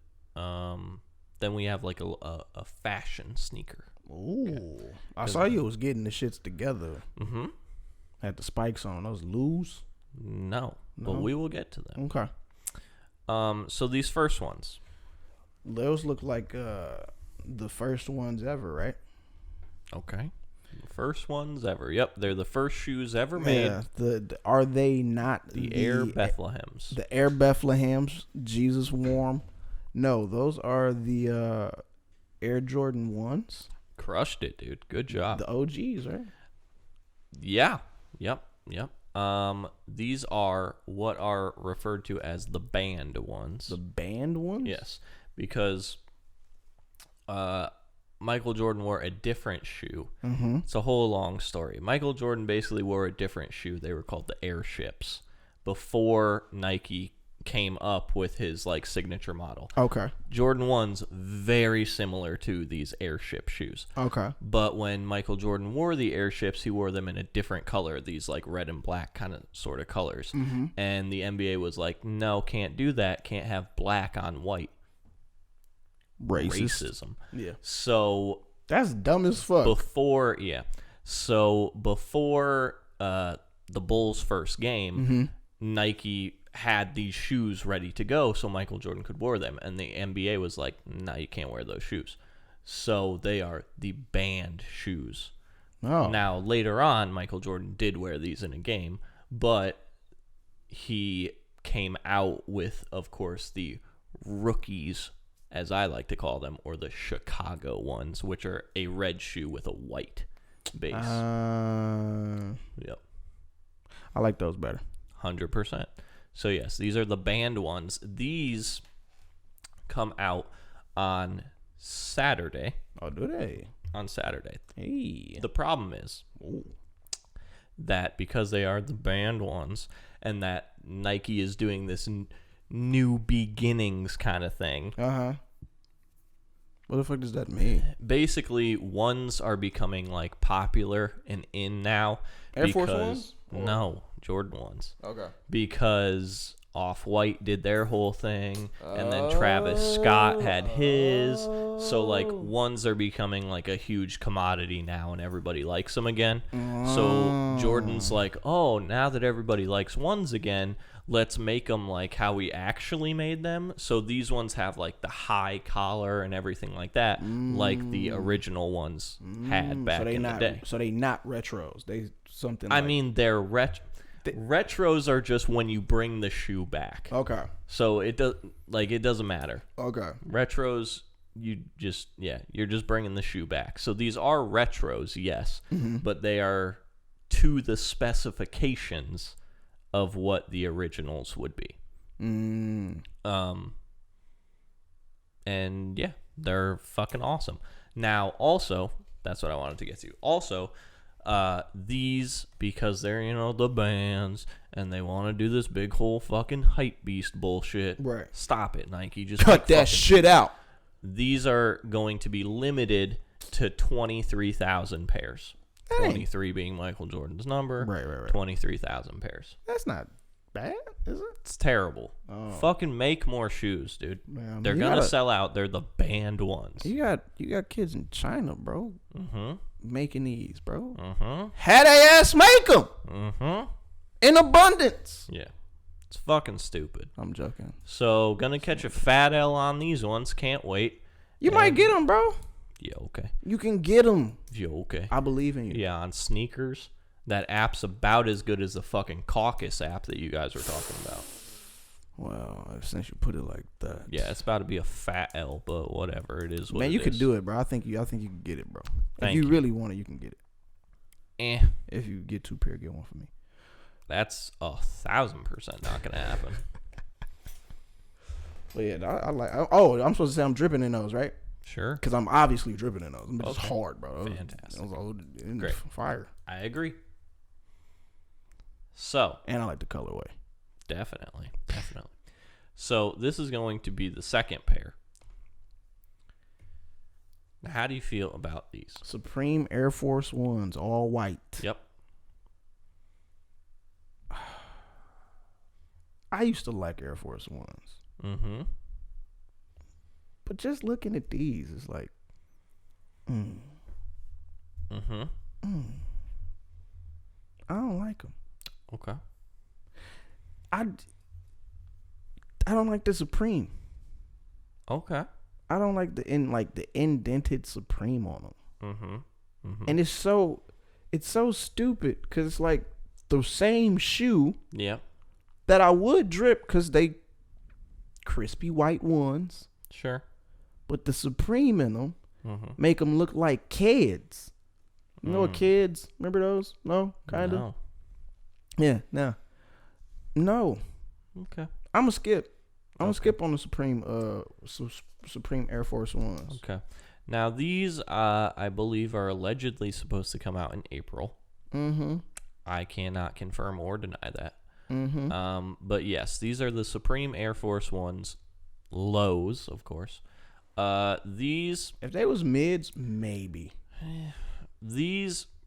then we have like a fashion sneaker. Ooh. I saw you was getting the shits together. Had the spikes on. Those loose? No, but we will get to them. Okay. So these first ones. Those look like the first ones ever, right? Okay. The first ones ever. Yep, they're the first shoes ever made. Yeah. Are they not the Air Bethlehems? The Air Bethlehems, Jesus Warm. No, those are the Air Jordan 1s. Crushed it, dude. Good job. The OGs, right? Yeah. Yep. These are what are referred to as the band ones. The band ones? Yes, because Michael Jordan wore a different shoe. It's a whole long story. Michael Jordan basically wore a different shoe. They were called the Airships before Nike came up with his like signature model. Okay. Jordan 1's very similar to these Airship shoes. Okay. But when Michael Jordan wore the Airships, he wore them in a different color, these like red and black kind of sort of colors. And the NBA was like, no, can't do that. Can't have black on white. Racism. Yeah. So that's dumb as fuck. Before the Bulls' first game, Nike had these shoes ready to go so Michael Jordan could wear them, and the NBA was like, no, you can't wear those shoes. So they are the banned shoes. Now later on, Michael Jordan did wear these in a game, but he came out with, of course, the rookies, as I like to call them, or the Chicago ones, which are a red shoe with a white base. Yep. I like those better. 100%. So yes, these are the banned ones. These come out on Saturday. Oh, do they? On Saturday. Hey. The problem is that because they are the banned ones, and that Nike is doing this new beginnings kind of thing. What the fuck does that mean? Basically, ones are becoming like popular and in now. Air Force Ones? No, Jordan ones. Okay. Because Off-White did their whole thing, and then Travis Scott had his. So like ones are becoming like a huge commodity now, and everybody likes them again. So Jordan's like, oh, now that everybody likes ones again, let's make them like how we actually made them. So these ones have like the high collar and everything like that, like the original ones had back in the day. So they not retros. They something. I mean, they're retros are just when you bring the shoe back. Okay. So it doesn't matter. Okay. Retros, you're just bringing the shoe back. So these are retros, yes, but they are to the specifications of what the originals would be. And yeah, they're fucking awesome. Now, also, that's what I wanted to get to. Also, these, because they're, the bands, and they want to do this big whole fucking hype beast bullshit. Right. Stop it, Nike. Just cut that shit out. These are going to be limited to 23,000 pairs. Hey. 23 being Michael Jordan's number. Right. 23,000 pairs. That's not bad, is it? It's terrible. Oh. Fucking make more shoes, dude. Man, They're gonna sell out. They're the banned ones. You got kids in China, bro. Mm-hmm. Making these, bro. Mm-hmm. Had they ass make them. Mm-hmm. In abundance. Yeah. It's fucking stupid. I'm joking. So, gonna catch a fat L on these ones. Can't wait. You might get them, bro. Yeah, okay. You can get them. Yeah, okay. I believe in you. Yeah, on sneakers. That app's about as good as the fucking Caucus app that you guys were talking about. Well, since you put it like that. Yeah, it's about to be a fat L, but whatever. It is what Man, it you is. could do it, bro. I think you can get it, bro. Thank if you you. really want it, you can get it. If you get 2 pair, get one for me. That's 1,000% not gonna happen. But yeah, I like. Oh, I'm supposed to say I'm dripping in those, right? Sure. Because I'm obviously dripping in those. It's Okay. hard, bro. Fantastic. Great. Fire. I agree. So, And I like the colorway. definitely. So, this is going to be the second pair. Now, how do you feel about these? Supreme Air Force Ones, all white. Yep. I used to like Air Force Ones. Mm-hmm. But just looking at these, it's like, Mm-hmm. I don't like them. Okay. I don't like the Supreme. Okay. I don't like the indented Supreme on them. Mm-hmm. Mm-hmm. And it's so stupid because it's like the same shoe Yep. that I would drip because they crispy white ones, Sure. but the Supreme in them Mm-hmm. make them look like kids. You know what kids? Remember those? No, kind of. No. Yeah, no. Okay. I'm gonna skip. I'm gonna Okay. skip on the Supreme. Supreme Air Force Ones. Okay. Now these, I believe, are allegedly supposed to come out in April. Mm-hmm. I cannot confirm or deny that. Mm-hmm. But yes, these are the Supreme Air Force Ones, lows, of course. These If they was mids, maybe.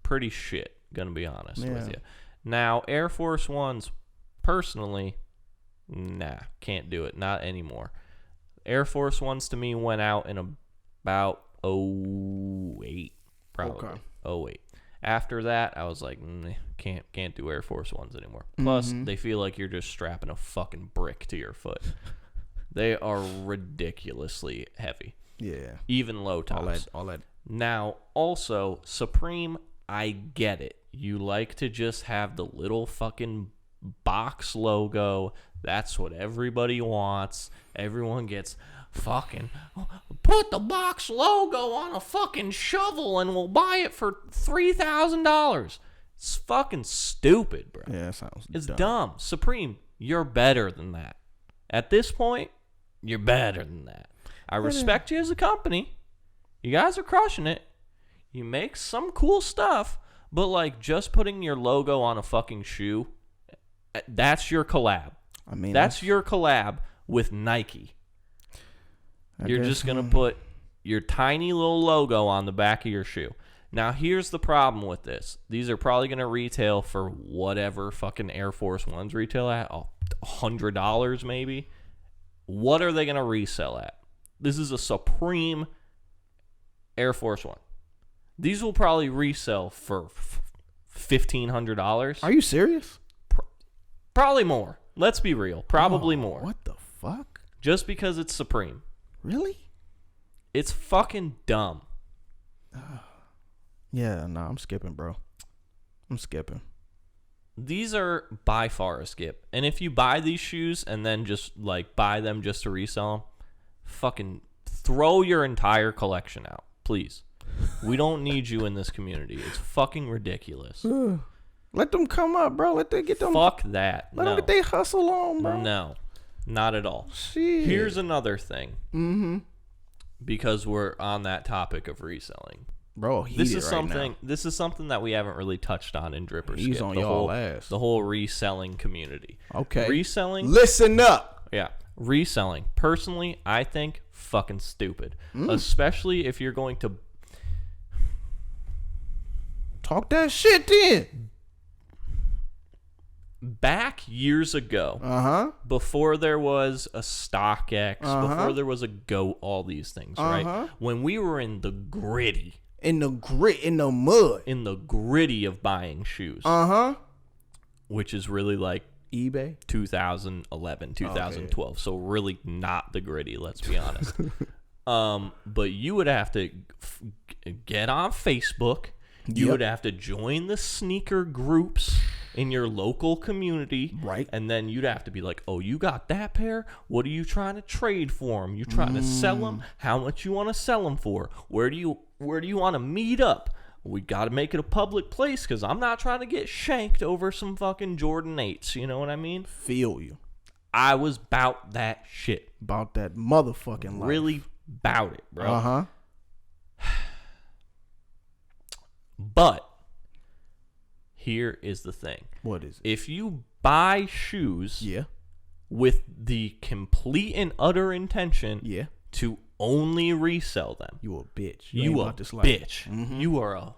pretty shit. Gonna be honest with Yeah. you. Now Air Force Ones, personally, nah, can't do it. Not anymore. Air Force Ones to me went out in about 08, probably. Okay. 08. After that, I was like, can't do Air Force Ones anymore. Plus, they feel like you're just strapping a fucking brick to your foot. They are ridiculously heavy, Yeah. even low tops. All that. Now, also, Supreme, I get it. You like to just have the little fucking box logo. That's what everybody wants. Everyone gets fucking, put the box logo on a fucking shovel and we'll buy it for $3,000. It's fucking stupid, bro. Yeah, that sounds. It's dumb. Supreme, you're better than that. At this point, you're better than that. I respect you as a company. You guys are crushing it. You make some cool stuff, but like just putting your logo on a fucking shoe, that's your collab. I mean, That's your collab with Nike. You're guess, just going to put your tiny little logo on the back of your shoe. Now, here's the problem with this. These are probably going to retail for whatever fucking Air Force Ones retail at, $100 maybe. What are they going to resell at? This is a Supreme Air Force One. These will probably resell for $1,500. Are you serious? Probably more. Let's be real. Probably more. What the fuck? Just because it's Supreme. Really? It's fucking dumb. Yeah, no, I'm skipping, bro. I'm skipping. These are by far a skip. And if you buy these shoes and then just like buy them just to resell them, fucking throw your entire collection out, please. We don't need you in this community. It's fucking ridiculous. Let them come up, bro. Let them get them. Fuck that. Let them get their hustle on, bro. No, not at all. Shit. Here's another thing. Mm-hmm. because we're on that topic of reselling. Bro, This is something that we haven't really touched on in Drip or He's Skip. on y'all ass. The whole reselling community. Okay. Reselling. Listen up. Yeah. Reselling. Personally, I think fucking stupid. Especially if you're going to talk that shit then. Back years ago, before there was a StockX, before there was a GOAT, all these things, right? When we were in the gritty, in the grit, in the mud, in the gritty of buying shoes, which is really like eBay 2011, 2012. Okay. So really not the gritty, let's be honest. But you would have to get on Facebook. You would have to join the sneaker groups in your local community. Right. And then you'd have to be like, oh, you got that pair? What are you trying to trade for them? You trying to sell them? How much you want to sell them for? Where do you want to meet up? We got to make it a public place because I'm not trying to get shanked over some fucking Jordan 8s. You know what I mean? Feel you. I was about that shit. About that motherfucking life. Really about it, bro. But here is the thing. What is it? If you buy shoes with the complete and utter intention to only resell them, you a bitch. You a bitch. You are a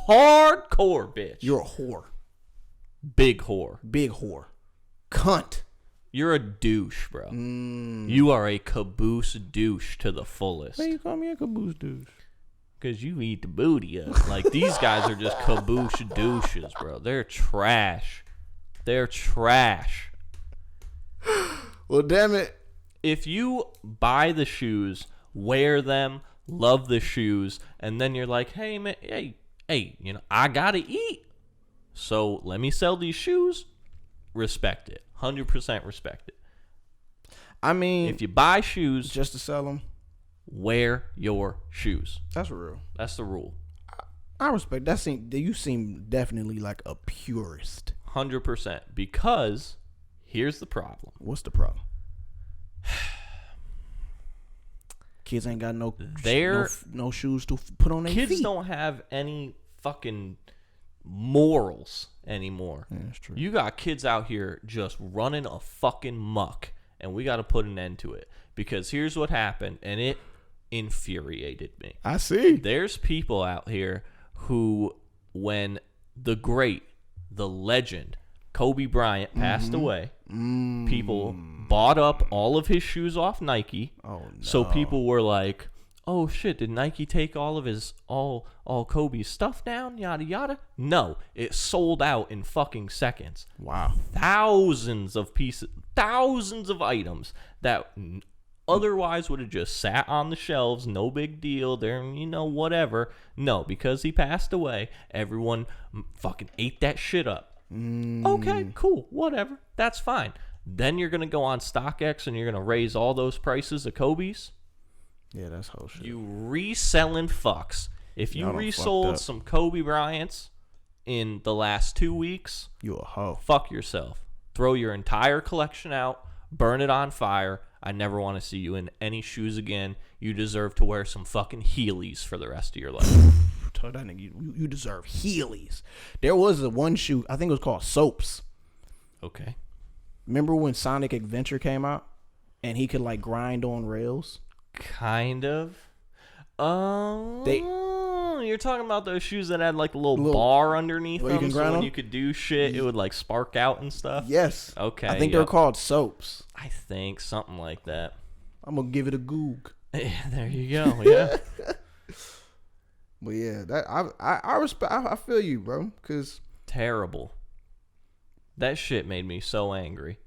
hardcore bitch. You're a whore. Big whore. Big whore. Cunt. You're a douche, bro. You are a caboose douche to the fullest. Why you call me a caboose douche? Because you eat the booty up. Like, these guys are just caboose douches, bro. They're trash. They're trash. Well, damn it. If you buy the shoes, wear them, love the shoes, and then you're like, hey, man, hey, you know, I got to eat. So let me sell these shoes. Respect it. 100% respect it. I mean, if you buy shoes just to sell them, wear your shoes. That's real. That's the rule. I respect that. You seem definitely like a purist. 100%. Because here's the problem. What's the problem? Kids ain't got no shoes to put on their feet. Kids don't have any fucking morals anymore. Yeah, that's true. You got kids out here just running a fucking muck, and we got to put an end to it. Because here's what happened, and it infuriated me. I see. There's people out here who, when the great, the legend, Kobe Bryant passed away, people bought up all of his shoes off Nike. Oh, no. So people were like, oh shit, did Nike take all of his all Kobe's stuff down? Yada yada. No, it sold out in fucking seconds. Wow. Thousands of pieces, thousands of items that otherwise would have just sat on the shelves, no big deal, they're, you know, whatever. No, because he passed away, everyone fucking ate that shit up. Okay, cool, whatever, that's fine. Then you're gonna go on StockX and you're gonna raise all those prices of Kobe's. Yeah, that's whole shit. You reselling fucks. If you resold some Kobe Bryants in the last 2 weeks, you a hoe. Fuck yourself. Throw your entire collection out. Burn it on fire. I never want to see you in any shoes again. You deserve to wear some fucking Heelys for the rest of your life. Tell that nigga, you deserve Heelys. There was one shoe, I think it was called Soaps. Okay. Remember when Sonic Adventure came out and he could like grind on rails? Kind of. You're talking about those shoes that had like a little bar underneath them, so when you could do shit, it would like spark out and stuff? Yes. Okay. I think they're called Soaps. I think something like that. I'm gonna give it a goog. Yeah, there you go. Yeah. But yeah, that I respect. I feel you, bro. Cause terrible. That shit made me so angry.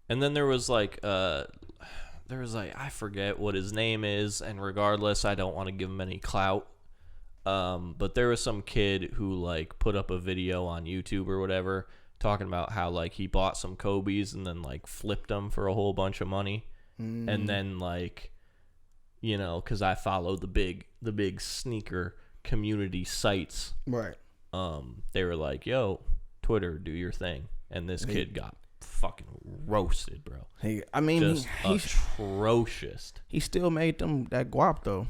And then there was like I forget what his name is, and regardless, I don't want to give him any clout. But there was some kid who like put up a video on YouTube or whatever talking about how like he bought some Kobe's and then like flipped them for a whole bunch of money. And then like, you know, because I follow the big sneaker community sites. Right. They were like, yo, Twitter, do your thing. And this kid got fucking roasted, bro. Hey, I mean, Just atrocious. he still made them that guap though.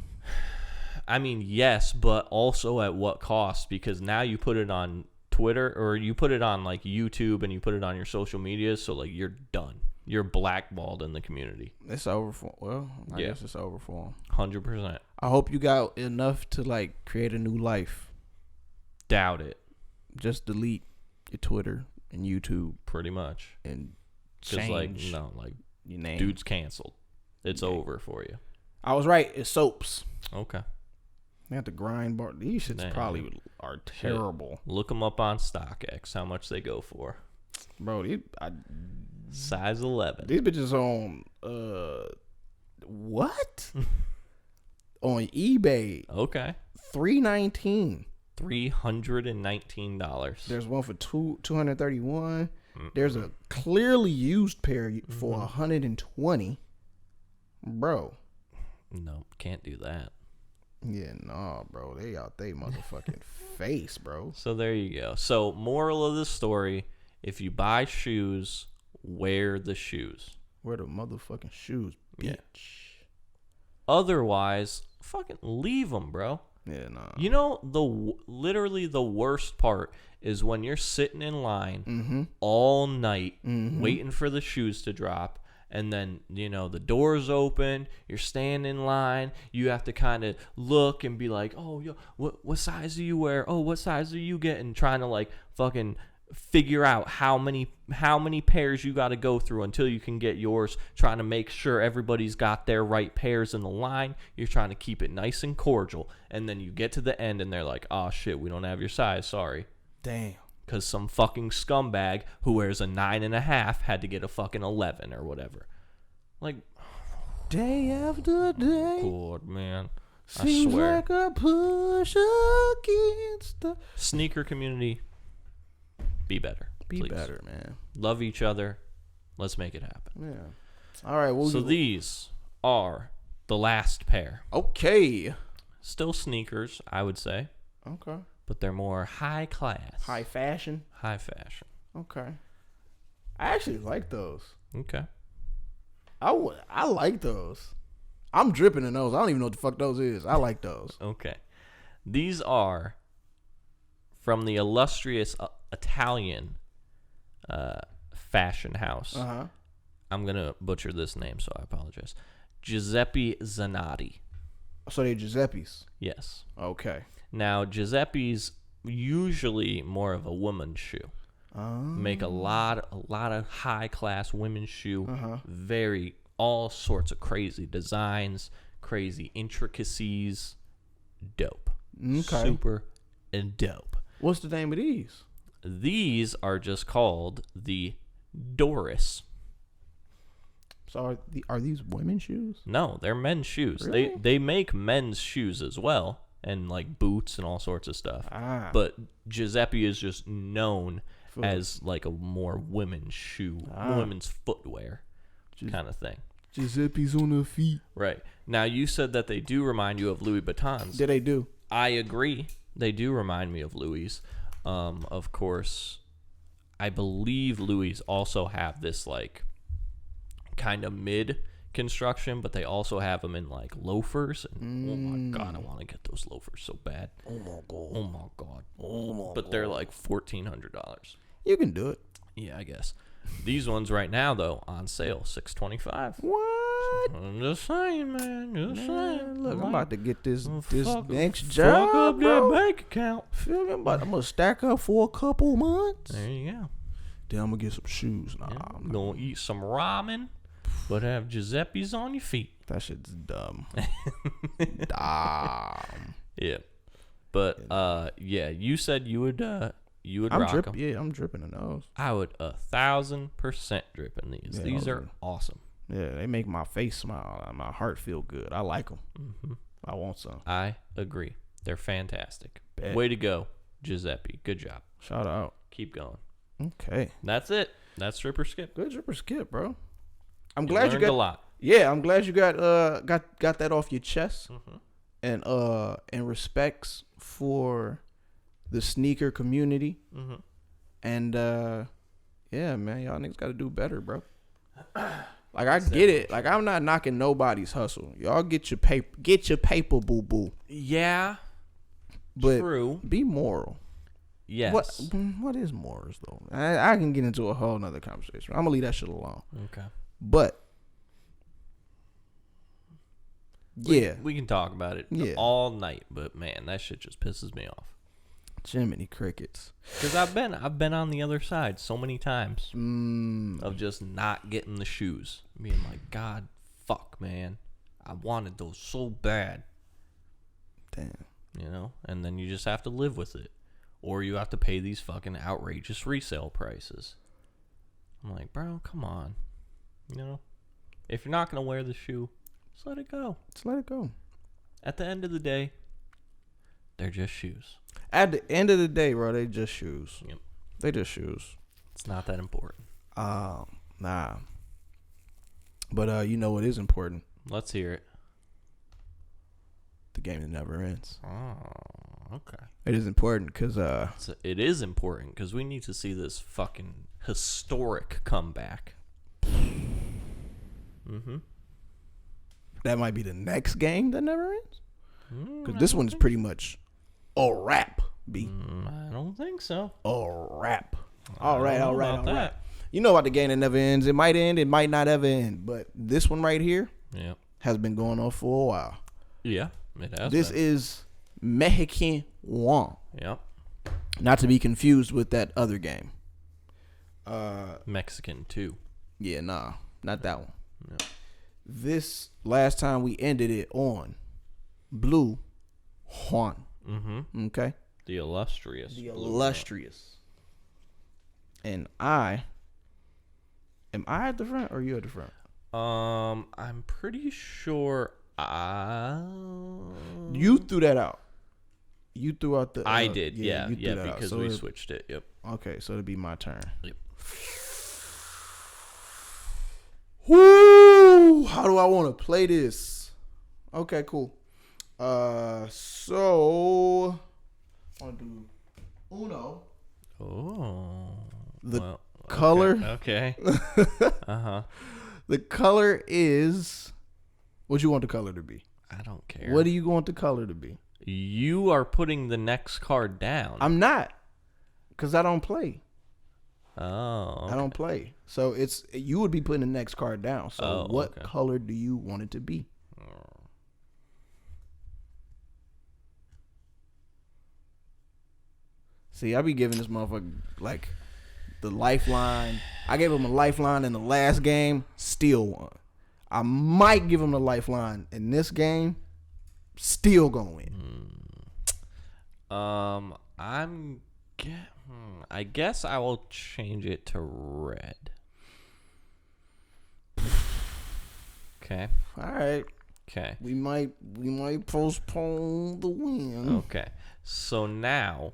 I mean, yes, but also at what cost? Because now you put it on Twitter or you put it on like YouTube and you put it on your social media, so like you're done. You're blackballed in the community. It's over for I guess it's over for him. 100%. I hope you got enough to like create a new life. Doubt it. Just delete your Twitter and YouTube Pretty much. and Just like change your name. dude's canceled. It's over for you. I was right. It's soaps. Okay. They have to grind bar. These shits Damn. probably are terrible, Look them up on StockX. How much they go for? bro. Size 11. These bitches on what? On eBay, Okay. $319. $319. There's one for $231. There's a clearly used pair for $120. Bro. No, can't do that. Yeah, nah, bro. They out they motherfucking face, bro. So there you go. So moral of the story, if you buy shoes, wear the shoes. Where the motherfucking shoes, bitch. Yeah. Otherwise, fucking leave them, bro. Yeah, nah. You know, literally the worst part is when you're sitting in line all night waiting for the shoes to drop. And then, you know, the door's open, you're staying in line, you have to kind of look and be like, oh, yo, what size do you wear? Oh, what size are you getting? Trying to, like, fucking figure out how many pairs you got to go through until you can get yours, trying to make sure everybody's got their right pairs in the line. You're trying to keep it nice and cordial. And then you get to the end and they're like, oh, shit, we don't have your size, sorry. Damn. Because some fucking scumbag who wears a 9.5 had to get a fucking 11 or whatever. Like, day after day. God, man. Seems I swear. like a push against the... Sneaker community, be better. Be please. better, man. Love each other. Let's make it happen. Yeah. All right. Well, So these are the last pair. okay. Still sneakers, I would say. Okay. But they're more high class. High fashion. High fashion. Okay. I actually like those. Okay. I like those. I'm dripping in those. I don't even know what the fuck those is. I like those. Okay. These are from the illustrious Italian fashion house. Uh-huh. I'm going to butcher this name, so I apologize. Giuseppe Zanotti. So they Giuseppe's. Yes. Okay. Now, Giuseppe's usually more of a woman's shoe. Make a lot of high class women's shoe. Very all sorts of crazy designs, crazy intricacies. Dope. Okay. Super and dope. What's the name of these? These are just called the Doris. So are these women's shoes? No, they're men's shoes. Really? They make men's shoes as well, and like boots and all sorts of stuff. But Giuseppe is just known as like a more women's shoe, women's footwear kind of thing. Giuseppe's on her feet. Right. Now, you said that they do remind you of Louis Vuittons. Yeah, they do. I agree. They do remind me of Louis. Of course, I believe Louis also have this like kind of mid construction, but they also have them in like loafers. And, oh my god, I want to get those loafers so bad. Oh my god. Oh my god. Oh my But they're like $1,400. You can do it. Yeah, I guess. These ones right now though on sale $625. What? I'm just saying, man. Just saying. Look, I'm about to get this Fuck next fuck job, up bro. that bank account. Feel me? I'm gonna stack up for a couple months. There you go. Then I'm gonna get some shoes. Nah, Yeah, I'm gonna eat some ramen, but have Giuseppe's on your feet. that shit's dumb. Dumb. Yeah, but yeah, you said you would I'm rock dripping. them. Yeah, I'm dripping in those. I would 1,000% drip in these. Yeah, These those are are- awesome. Yeah, they make my face smile and my heart feel good. I like them. Hmm I want some. I agree. They're fantastic. Bet. Way to go, Giuseppe. Good job. Shout out. Keep going. Okay. That's it. That's Strip or Skip. Good drip or skip, bro. I'm You glad you learned got a lot. Yeah, I'm glad you got that off your chest. Mhm. And respects for the sneaker community. Mhm. And Yeah, man, y'all niggas got to do better, bro. Like, I get it. Like, I'm not knocking nobody's hustle. Y'all get your paper, boo boo. Yeah, But true. be moral. Yes. What is morals though? I can get into a whole nother conversation. I'm gonna leave that shit alone. Okay. But yeah, we can talk about it all night, but man, that shit just pisses me off. Jiminy crickets. Because I've been on the other side so many times of just not getting the shoes. Being like, God, fuck, man, I wanted those so bad. Damn. You know, and then you just have to live with it, or you have to pay these fucking outrageous resale prices. I'm like, bro, come on. You know, if you're not gonna wear the shoe, just let it go. Just let it go. At the end of the day, they're just shoes. At the end of the day, bro, they just shoes. Yep. They just shoes. It's not that important. Nah. But you know what is important? Let's hear it. The game that never ends. Oh, okay. It is important because it is important because we need to see this fucking historic comeback. That might be the next game that never ends. Because this one's pretty much a wrap, B. I don't think so. A wrap. All right. That. You know about the game that never ends. It might end. It might not ever end. But this one right here has been going on for a while. Yeah, it has. This is Mexican Juan. Yep. Not to be confused with that other game. Mexican 2. Yeah, nah. Not that one. No. This last time we ended it on Blue Juan. Okay? The illustrious. Illustrious. And am I at the front or you at the front? I'm pretty sure you threw that out. You threw out the I did, yeah, because so we switched it. Yep. Okay, so it'll be my turn. Yep. Whoo! How do I want to play this? Okay, cool. So I want to do Uno. Oh. The color. Okay. The color is. What you want the color to be? I don't care. What do you want the color to be? You are putting the next card down. I'm not, because I don't play. Oh. Okay. I don't play. So you would be putting the next card down. So what color do you want it to be? See, I be giving this motherfucker like the lifeline. I gave him a lifeline in the last game, still won. I might give him the lifeline in this game, still gonna win. I guess I will change it to red. Okay. All right. Okay. We might postpone the win. Okay. So now,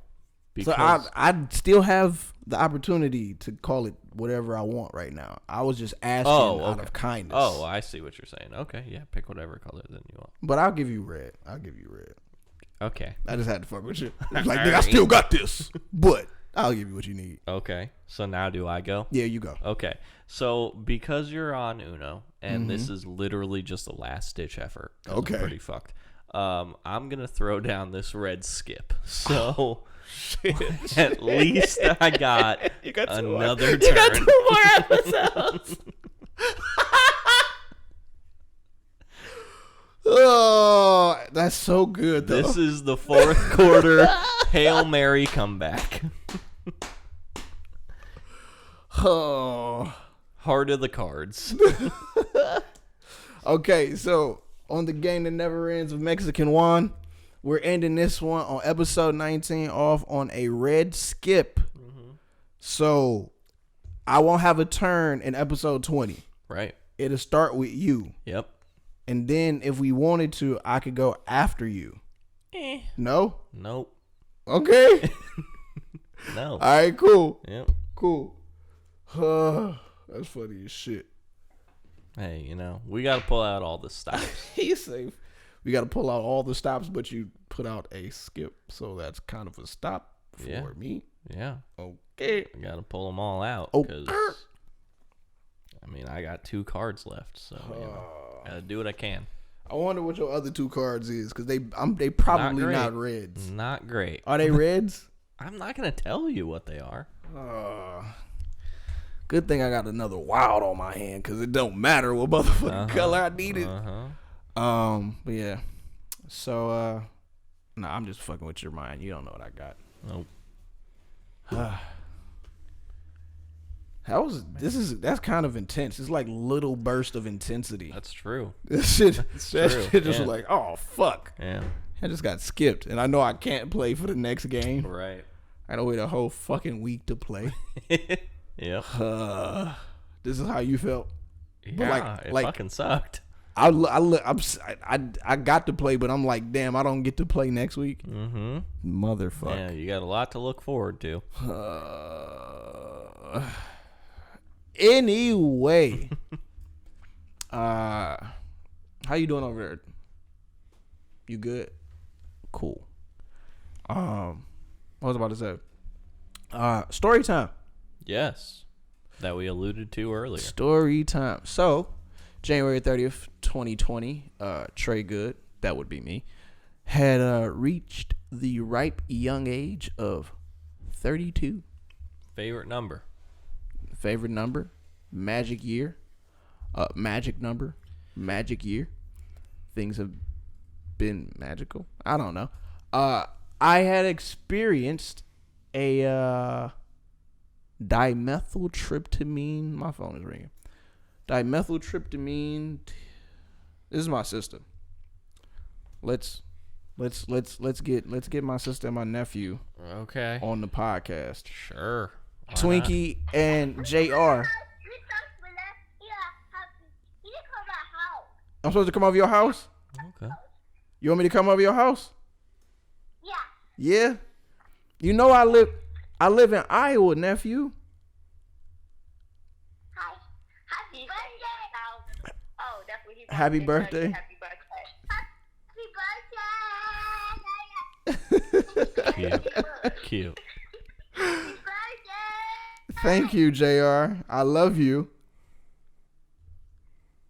so I still have the opportunity to call it whatever I want right now. I was just asking out of kindness. Oh, I see what you're saying. Okay, yeah, pick whatever color then you want. But I'll give you red. Okay. I just had to fuck with you. It's like, nigga, I still got this, but I'll give you what you need. Okay. So now do I go? Yeah, you go. Okay. So because you're on Uno, and this is literally just a last ditch effort. Okay. I'm pretty fucked. I'm gonna throw down this red skip. So at least I got another turn. You got 2 more episodes. Oh, that's so good, though. This is the 4th quarter Hail Mary comeback. Oh. Heart of the cards. Okay, so on the game that never ends of Mexican Juan, we're ending this one on episode 19 off on a red skip. So I won't have a turn in episode 20. Right. It'll start with you. Yep. And then if we wanted to, I could go after you. No? Nope. Okay. No. All right, cool. Yep. Cool. That's funny as shit. Hey, we got to pull out all the stops. He's safe. We got to pull out all the stops, but you put out a skip. So that's kind of a stop for me. Yeah. Okay. I got to pull them all out. Oh. 'Cause, I mean, I got 2 cards left. So, got to do what I can. I wonder what your other 2 cards is, because they probably not reds. Not great. Are they reds? I'm not going to tell you what they are. Good thing I got another wild on my hand, because it don't matter what motherfucking color I needed. But yeah. So, I'm just fucking with your mind. You don't know what I got. Nope. That's kind of intense. It's like little burst of intensity. That's true. That shit true. just was like, oh fuck. Yeah. I just got skipped, and I know I can't play for the next game. Right. I gotta wait a whole fucking week to play. Yep. This is how you felt. Yeah, it fucking sucked. I got to play, but I'm like, damn, I don't get to play next week. Mm-hmm. Motherfucker. Yeah, you got a lot to look forward to. Anyway, how you doing over there? You good? Cool. What was I about to say? Story time. Yes. That we alluded to earlier. Story time. So, January 30th, 2020, Trey Good, that would be me, had reached the ripe young age of 32. Favorite number? Favorite number? Magic year. Magic number. Magic year. Things have been magical. I don't know. I had experienced a dimethyltryptamine. My phone is ringing. Dimethyltryptamine. This is my sister. Let's get my sister and my nephew Okay. on the podcast. Sure. Why Twinkie and JR. I'm supposed to come over your house? not? Okay. You want me to come over your house? Yeah. You know I live in Iowa, nephew. Happy birthday. Oh, that's what he Happy birthday. Happy birthday. Cute. Happy birthday. Thank you, JR. I love you.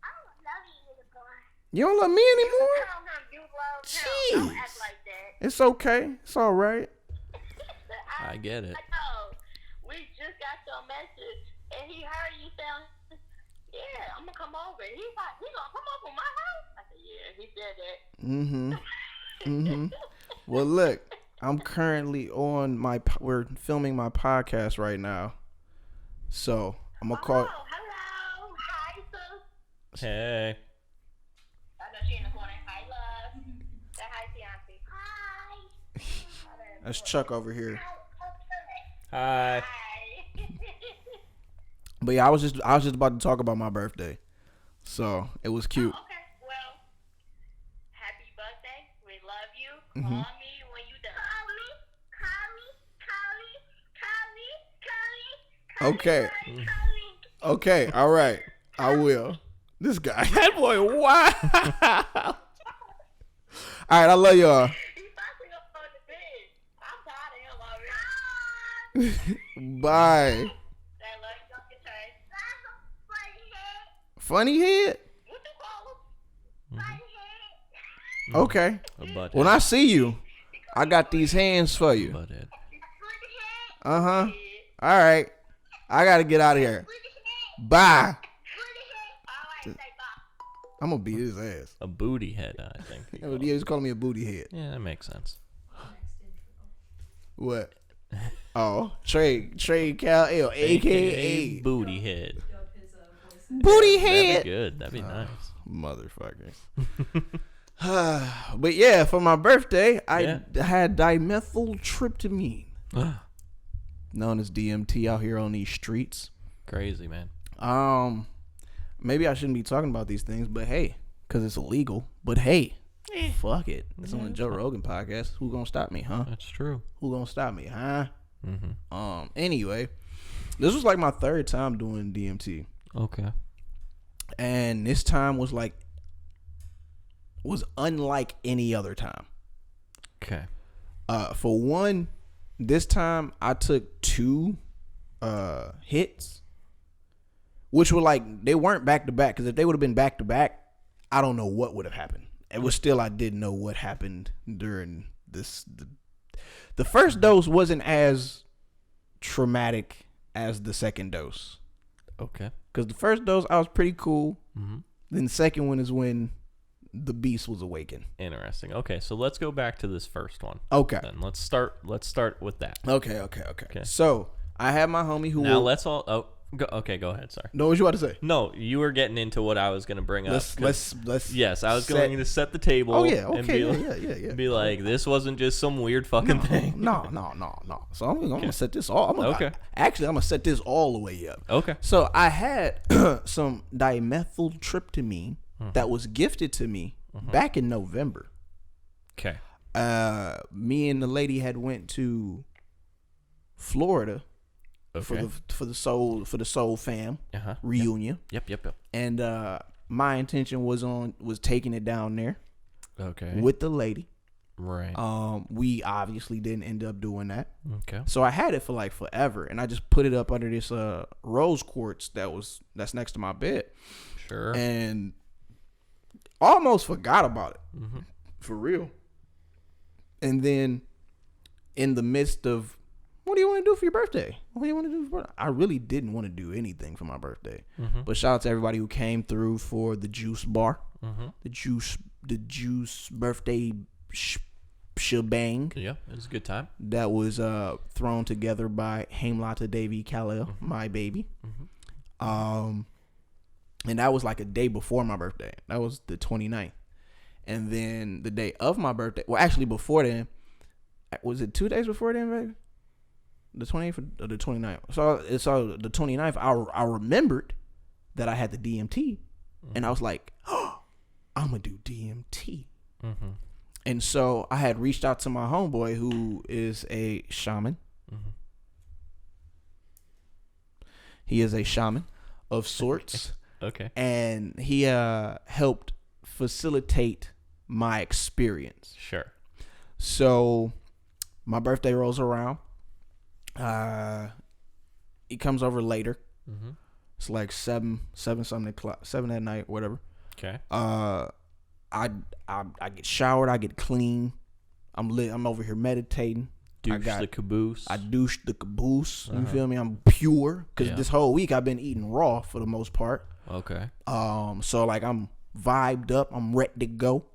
I don't love you anymore. You don't love me anymore? Tell him you love him. Jeez. Don't act like that. It's okay. It's all right. I get it. I know. We just got your message, and he heard you saying, "Yeah, I'm gonna come over." He's like, "He gonna come over my house?" I said, "Yeah." He said that. Well, look, I'm currently on we're filming my podcast right now. So, I'm going to call. Oh, hello. Hi, sis. Hey. I know she in the corner. Hi, love. Say hi, fiancé. Hi. That's Chuck over here. Hi. Hi. But yeah, I was just about to talk about my birthday. So, it was cute. Okay, well, happy birthday. We love you. Call me when you done. Call me. Okay. Okay, all right. I will. This guy, that boy, wow. All right, I love y'all. He's fucking up on the bed. I'm tired of him already. Bye. Say love you, Dr. Trey. Funny head? What you call him? Okay. A butthead. When I see you, I got these hands for you. Butthead. Uh-huh. All right. I got to get out of here. Bye. I'm going to beat his ass. A booty head, I think. you call it. Yeah, he's calling me a booty head. Yeah, that makes sense. What? Oh, Trey Cal L, a.k.a. booty head. Dub his voice. Booty That'd head. be good. That'd be nice. Motherfuckers. But yeah, for my birthday, I had dimethyltryptamine, known as DMT, out here on these streets. Crazy, man. Maybe I shouldn't be talking about these things, but hey, because it's illegal. But hey, fuck it. It's on the Joe Rogan podcast. Who gonna stop me, huh? That's true. Who gonna stop me, huh? Mm-hmm. Anyway, this was like my 3rd time doing DMT, Okay. and this time was unlike any other time. Okay. For one, This time I took 2 hits, which were like, they weren't back to back, because if they would have been back to back, I don't know what would have happened. It was still, I didn't know what happened during this. The first dose wasn't as traumatic as the second dose. Okay. Because the first dose, I was pretty cool. Mm-hmm. Then the second one is when the beast was awakened. Interesting. Okay, so let's go back to this first one. Okay. Then let's start with that. Okay. So I had my homie who. Now let's all. Oh, go ahead. Sorry. No, what you about to say? No, you were getting into what I was going to bring up. Let's. Yes, I was going to set the table. Oh yeah. And Okay. yeah. Be like, this wasn't just some weird fucking thing. No. So I'm gonna set this all. I'm gonna set this all the way up. Okay. So I had some dimethyltryptamine that was gifted to me back in November. Okay. Me and the lady had went to Florida Okay. for the soul fam reunion. Yep. And my intention was taking it down there Okay. with the lady. Right. We obviously didn't end up doing that. Okay. So I had it for like forever, and I just put it up under this rose quartz that's next to my bed. Sure. And almost forgot about it. For real. And then in the midst of, what do you want to do for your birthday? What do you want to do for I really didn't want to do anything for my birthday. But shout out to everybody who came through for the juice bar. The juice birthday shebang. Yeah, it was a good time. That was thrown together by Hamlata Davy Khalil, my baby. And that was like a day before my birthday. That was the 29th. And then the day of my birthday, well, actually before then, was it 2 days before then, baby? The 28th or the 29th? So the 29th, I remembered that I had the DMT. And I was like, oh, I'm going to do DMT. And so I had reached out to my homeboy who is a shaman. He is a shaman of sorts. Okay. And he helped facilitate my experience. Sure. So my birthday rolls around. He comes over later. It's like 7 something o'clock, 7 at night, whatever. Okay. I get showered, I get clean. I'm lit. I'm over here meditating. Douche the caboose. I douche the caboose. You feel me? I'm pure because this whole week I've been eating raw for the most part. Okay. So like I'm vibed up. I'm ready to go.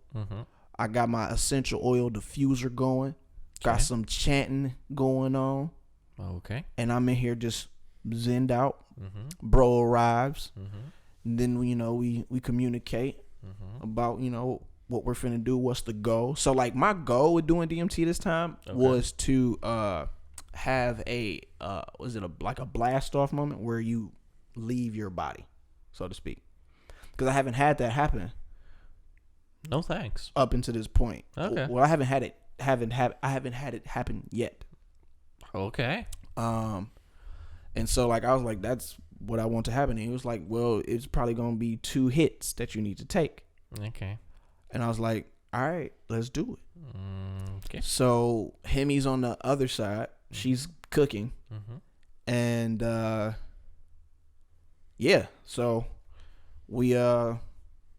I got my essential oil diffuser going. Got some chanting going on. Okay. And I'm in here just zenned out. Bro arrives. And then we communicate about what we're finna do, what's the goal. So like my goal with doing DMT this time was to have a like a blast off moment where you leave your body, so to speak, because I haven't had that happen. No thanks. Up until this point. Okay. Well, I haven't had it happen yet. Okay. And so like I was like, that's what I want to happen. And he was like, well, it's probably gonna be 2 hits that you need to take. Okay. And I was like, all right, let's do it. Okay. So Hemi's on the other side. She's cooking. And yeah, so we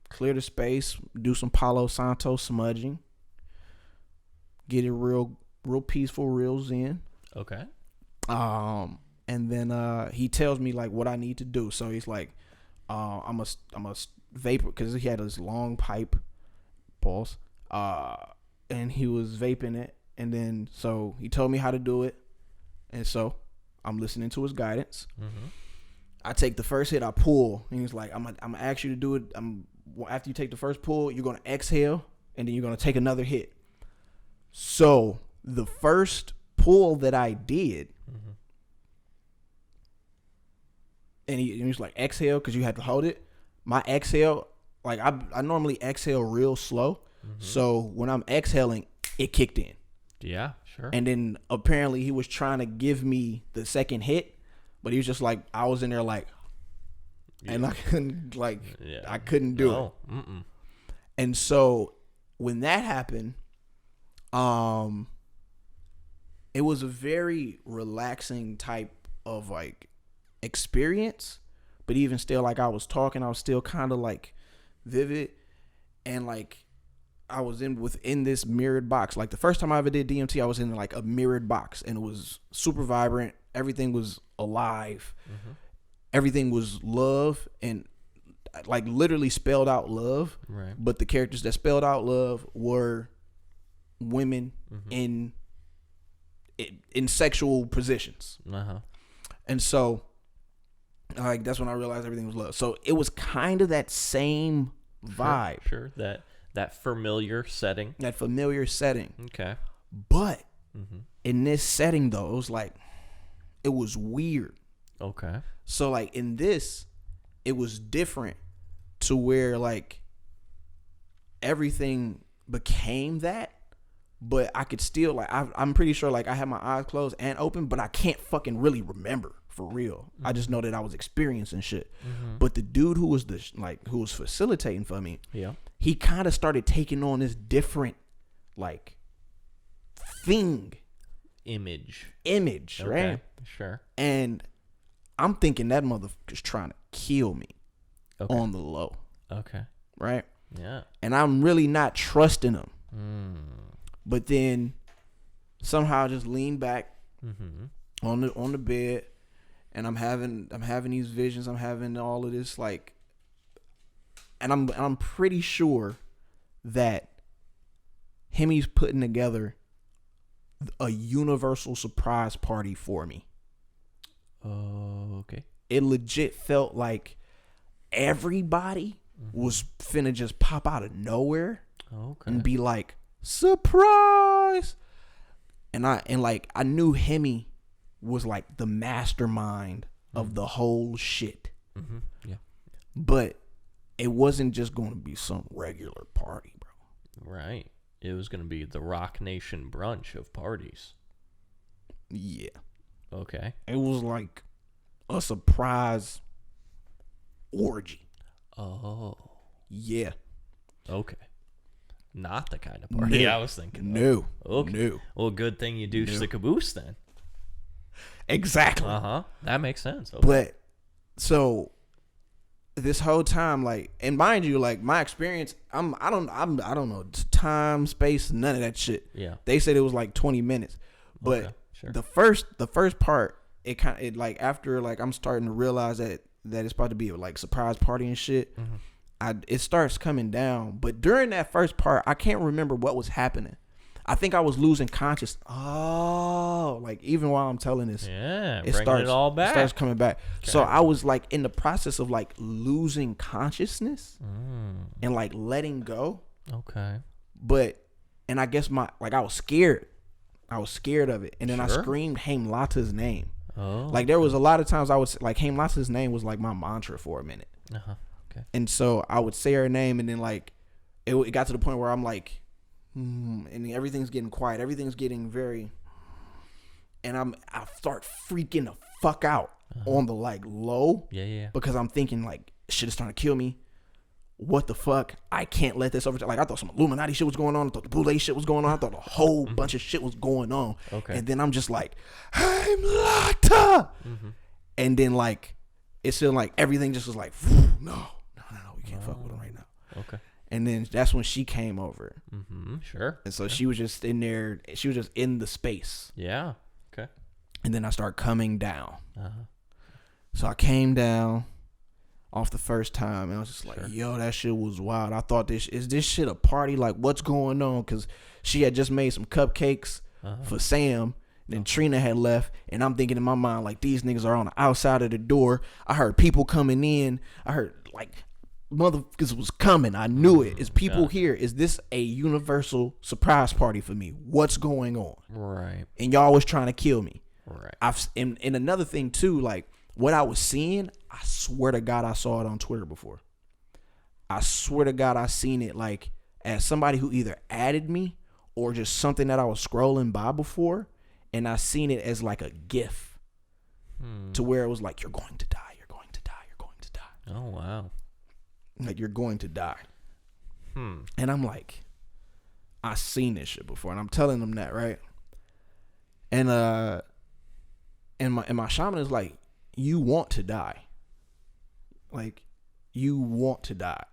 clear the space, do some Palo Santo smudging, get it real peaceful, real zen. Okay. And then he tells me like what I need to do. So he's like, I'm a vapor, because he had this long pipe, pause, and he was vaping it. And then so he told me how to do it, and so I'm listening to his guidance. I take the first hit, I pull, and he's like, I'm gonna ask you to do it. After you take the first pull, you're gonna exhale, and then you're gonna take another hit. So the first pull that I did, and he was like, exhale, because you had to hold it. My exhale, like I normally exhale real slow. So when I'm exhaling, it kicked in. Yeah, sure. And then apparently he was trying to give me the second hit, but he was just like, I was in there like, and I couldn't I couldn't do it. And so when that happened, it was a very relaxing type of like experience, but even still, like I was talking, I was still kind of like vivid, and like I was within this mirrored box. Like the first time I ever did DMT, I was in like a mirrored box, and it was super vibrant. Everything was alive. Everything was love, and like literally spelled out love. Right. But the characters that spelled out love were women in sexual positions. And so like that's when I realized everything was love. So it was kind of that same vibe. Sure. That familiar setting. That familiar setting. Okay. But in this setting though, it was like it was weird. Okay. So like in this, it was different to where like everything became that, but I could still like I'm pretty sure like I had my eyes closed and open, but I can't fucking really remember for real. I just know that I was experiencing shit. But the dude who was who was facilitating for me, he kind of started taking on this different like thing, image, okay, right? Sure. And I'm thinking that motherfucker's trying to kill me on the low. Okay. Right? Yeah. And I'm really not trusting him. But then somehow I just lean back on the bed, and I'm having these visions. I'm having all of this like, and I'm pretty sure that he's putting together a universal surprise party for me. Okay. It legit felt like everybody was finna just pop out of nowhere and be like, surprise. And I knew Hemi was like the mastermind of the whole shit. Yeah. But it wasn't just going to be some regular party, bro. Right. It was going to be the Rock Nation brunch of parties. Yeah. Okay. It was like a surprise orgy. Oh. Yeah. Okay. Not the kind of party I was thinking. No. Okay. No. Well, good thing you douche the caboose then. Exactly. That makes sense. Okay. But so this whole time, like, and mind you, like my experience, I don't know time, space, none of that shit. Yeah. They said it was like 20 minutes, but sure. the first part, it like after like I'm starting to realize that it's about to be a like surprise party and shit. It starts coming down, but during that first part, I can't remember what was happening. I think I was losing conscious. Oh, like even while I'm telling this, it all back. It starts coming back. Okay. So I was like in the process of like losing consciousness and like letting go. Okay. And I guess I was scared. I was scared of it, and then I screamed Haim Lata's name. Oh. Like there was a lot of times I was like Haim Lata's name was like my mantra for a minute. Okay. And so I would say her name, and then like it got to the point where I'm like. And everything's getting quiet. Everything's getting very, and I start freaking the fuck out on the like low. Yeah. Because I'm thinking like shit is starting to kill me. What the fuck? I can't let this over. Like I thought some Illuminati shit was going on. I thought the Boule shit was going on. I thought a whole bunch of shit was going on. Okay. And then I'm just like, I'm Lata. And then like it's feeling like everything just was like, no, we can't fuck with him right now. Okay. And then that's when she came over. Sure. And so she was just in there. She was just in the space. Yeah. Okay. And then I start coming down. So I came down off the first time. And I was just like, yo, that shit was wild. I thought is this shit a party? Like, what's going on? Because she had just made some cupcakes for Sam. Then Trina had left. And I'm thinking in my mind, like, these niggas are on the outside of the door. I heard people coming in. I heard, like... motherfuckers was coming. I knew it. Is people here? Is this a universal surprise party for me? What's going on? Right. And y'all was trying to kill me. Right. And another thing too, like what I was seeing, I swear to God I saw it on Twitter before. I swear to God I seen it like as somebody who either added me or just something that I was scrolling by before, and I seen it as like a GIF to where it was like, you're going to die, you're going to die, you're going to die. Oh wow. Like you're going to die. And I'm like, I seen this shit before, and I'm telling them that, right? And my shaman is like, you want to die. Like, you want to die.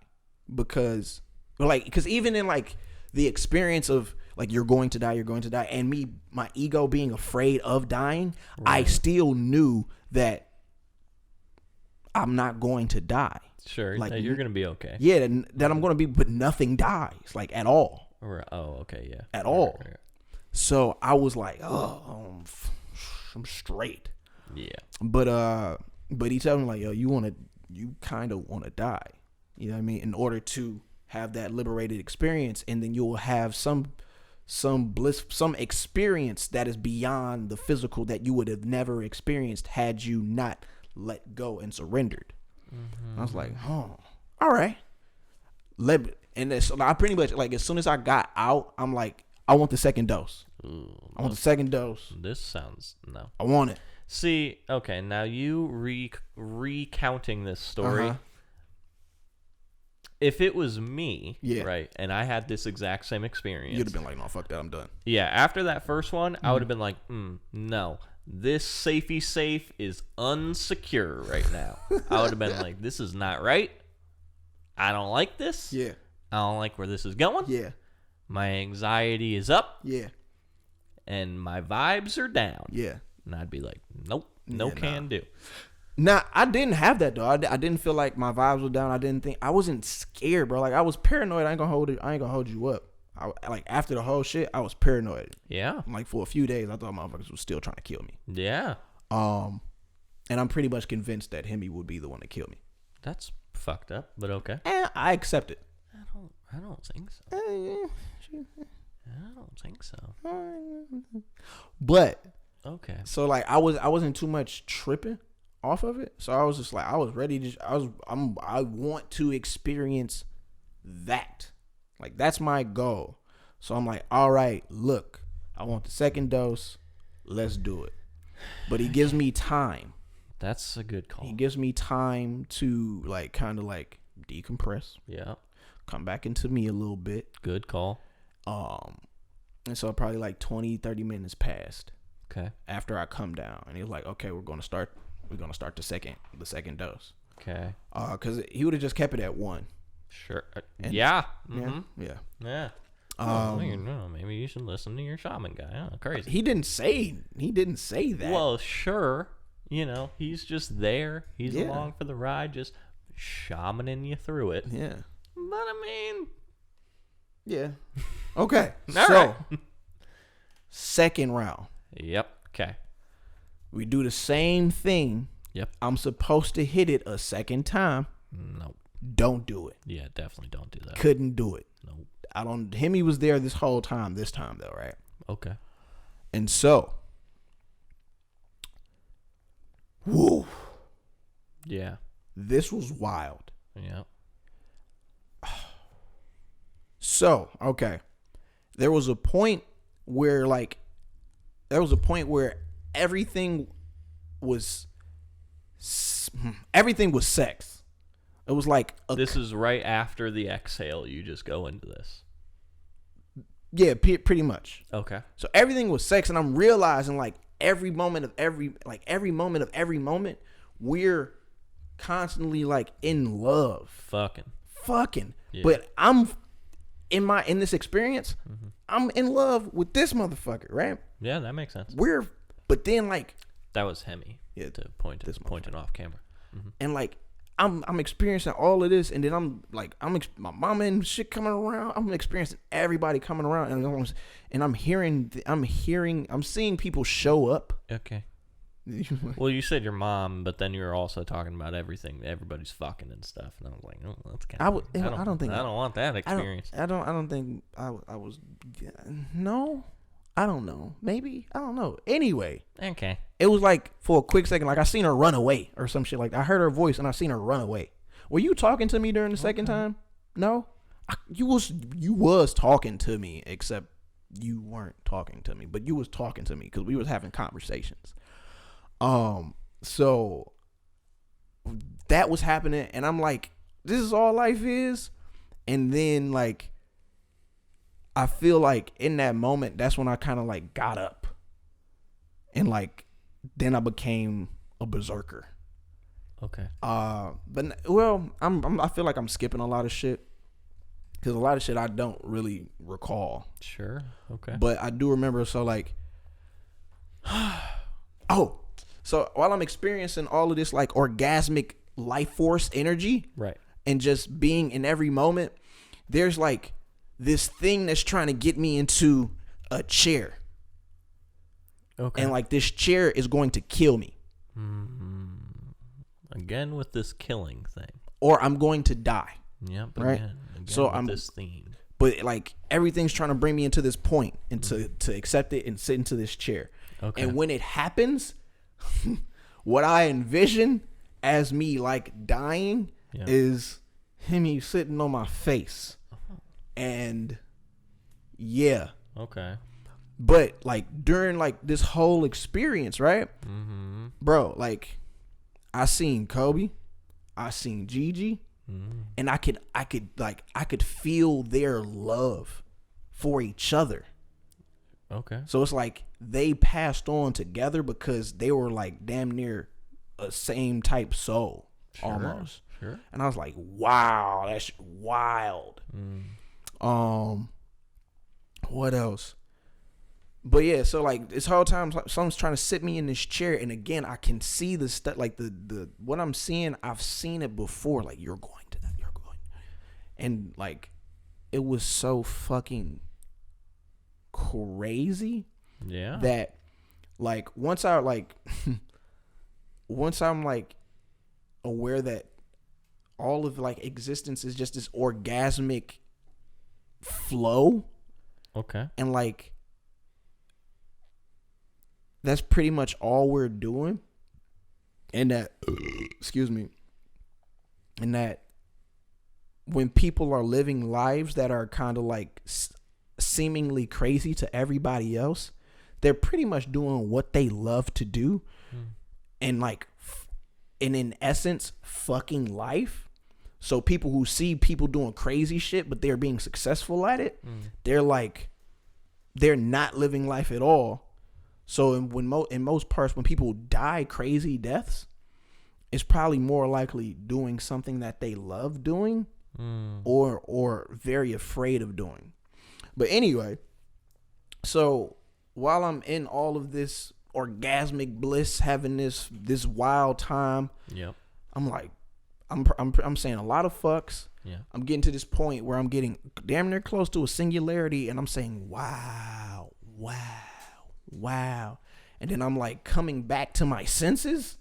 Because even in like the experience of like you're going to die, and me, my ego being afraid of dying, I still knew that I'm not going to die. Sure, like you're gonna be okay. Yeah, that I'm gonna be, but nothing dies, like at all. Oh, okay, yeah. At all. Right. So I was like, oh, I'm straight. Yeah. But he told me like, yo, you kind of want to die. You know what I mean? In order to have that liberated experience, and then you'll have some bliss, some experience that is beyond the physical that you would have never experienced had you not let go and surrendered. I was like, oh, all right. So I pretty much, like, as soon as I got out, I'm like, I want the second dose. Ooh, I want the second dose. This sounds, no. I want it. See, okay, now you recounting this story. If it was me, right, and I had this exact same experience, you'd have been like, no, fuck that, I'm done. Yeah, after that first one, I would have been like, no. This safety safe is unsecure right now. I would have been like, this is not right. I don't like this. Yeah. I don't like where this is going. Yeah. My anxiety is up. Yeah. And my vibes are down. Yeah. And I'd be like, nope, no can do. Nah, I didn't have that though. I didn't feel like my vibes were down. I wasn't scared, bro. Like, I was paranoid. I ain't gonna hold you up. Like, after the whole shit, I was paranoid. Yeah. Like, for a few days, I thought motherfuckers was still trying to kill me. Yeah. And I'm pretty much convinced that Hemi would be the one to kill me. That's fucked up, but okay. And I accept it. I don't think so. I don't think so. But okay. So like I wasn't too much tripping off of it. So I was just like, I was ready to. I want to experience that. Like, that's my goal. So I'm like, all right, look, I want the second dose. Let's do it. But he gives me time. That's a good call. He gives me time to like kind of like decompress. Yeah. Come back into me a little bit. Good call. And so probably like 20, 30 minutes passed. Okay. After I come down, and he was like, okay, we're gonna start the second dose. Okay. Because he would have just kept it at 1. Sure. Yeah. Mm-hmm. Yeah. Maybe you should listen to your shaman guy. Oh, crazy. He didn't say that. Well, sure. You know, he's just there. He's along for the ride, just shamaning you through it. Yeah. But I mean, yeah. Okay. All right. Second round. Yep. Okay. We do the same thing. Yep. I'm supposed to hit it a second time. Nope. Don't do it. Yeah, definitely don't do that. Couldn't do it. Nope. Hemi was there this whole time, this time though, right? Okay. And so, woo. Yeah. This was wild. Yeah. So, okay. There was a point where everything was sex. It was like this is right after the exhale. You just go into this. Yeah, pretty much. Okay. So everything was sex, and I'm realizing like every moment of every moment, we're constantly like in love. Fucking. Yeah. But I'm in this experience, I'm in love with this motherfucker, right? Yeah, that makes sense. But then like that was Hemi. Yeah, to pointing off camera. Mm-hmm. And like I'm experiencing all of this, and then I'm like my mama and shit coming around. I'm experiencing everybody coming around, and I'm seeing people show up. Okay. Well, you said your mom, but then you were also talking about everything. Everybody's fucking and stuff, and I was like, oh, that's kind of. I don't want that experience. I don't think I was. No, I don't know. Maybe I don't know. Anyway. Okay. It was like for a quick second, like I seen her run away or some shit. Like I heard her voice and I seen her run away. Were you talking to me during the second time? No, you was talking to me, except you weren't talking to me, but you was talking to me because we was having conversations. So that was happening, and I'm like, this is all life is. And then like, I feel like in that moment, that's when I kind of like got up. and like then I became a berserker. Okay. But I feel like I'm skipping a lot of shit because a lot of shit I don't really recall. Sure. Okay. But I do remember. So like, so while I'm experiencing all of this like orgasmic life force energy, Right. and just being in every moment, there's like this thing that's trying to get me into a chair. Okay. And like this chair is going to kill me. Again with this killing thing. Or I'm going to die. Yep. Right. Again So with I'm this theme. But like everything's trying to bring me into this point and to accept it and sit into this chair. Okay. And when it happens, what I envision as me like dying is him sitting on my face. And yeah. Okay. But like during like this whole experience, right? Mm-hmm. Bro, like I seen Kobe, I seen Gigi, and I could feel their love for each other. Okay. So it's like they passed on together because they were like damn near a same type soul, almost. Sure. And I was like, wow, that's wild. What else? But yeah, so like this whole time, someone's trying to sit me in this chair, and again, I can see the stuff, like the what I'm seeing. I've seen it before. Like you're going to that, you're going, and like it was so fucking crazy. Yeah. That like once I'm like aware that all of like existence is just this orgasmic flow. Okay. And like that's pretty much all we're doing. And that excuse me. And that when people are living lives that are kind of like seemingly crazy to everybody else, they're pretty much doing what they love to do. And like and in essence fucking life. So people who see people doing crazy shit but they're being successful at it, they're like they're not living life at all. So in most parts when people die crazy deaths, it's probably more likely doing something that they love doing or very afraid of doing. But anyway, so while I'm in all of this orgasmic bliss, having this wild time, I'm like, I'm saying a lot of fucks. Yeah. I'm getting to this point where I'm getting damn near close to a singularity, and I'm saying, wow, and then I'm like coming back to my senses,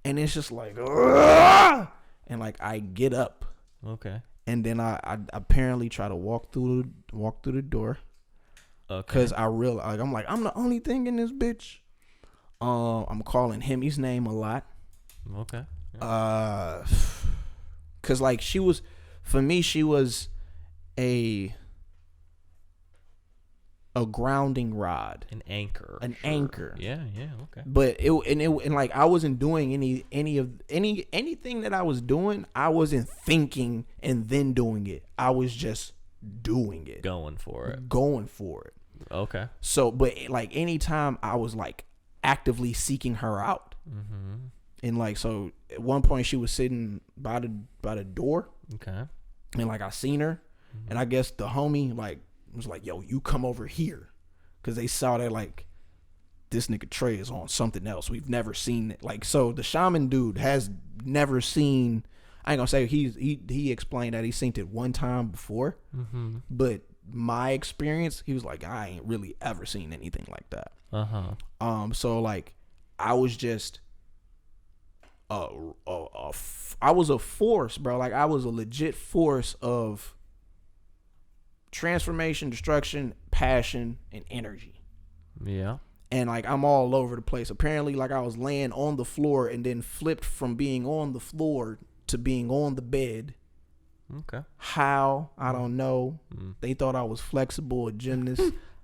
and it's just like, ugh! And like I get up. Okay. And then I apparently try to walk through the door. Okay. Cause I realize I'm the only thing in this bitch. I'm calling Hemi's name a lot. Okay. Cause like she was a grounding rod, An anchor. Anchor. Yeah. Okay. But it like I wasn't doing anything that I was doing. I wasn't thinking and then doing it. I was just doing it, Going for it. Okay. So, but like anytime I was like actively seeking her out, and like so at one point she was sitting by the door. Okay. And like I seen her, and I guess the homie like was like, "Yo, you come over here," because they saw that like this nigga Trey is on something else. We've never seen it. Like so, the shaman dude has never seen. I ain't gonna say he explained that he's seen it one time before, but my experience, he was like, I ain't really ever seen anything like that. So like, I was just I was a force, bro. Like I was a legit force of transformation, destruction, passion, and energy. Yeah. And like I'm all over the place. Apparently, like I was laying on the floor and then flipped from being on the floor to being on the bed. Okay. How? I don't know. They thought I was flexible, a gymnast.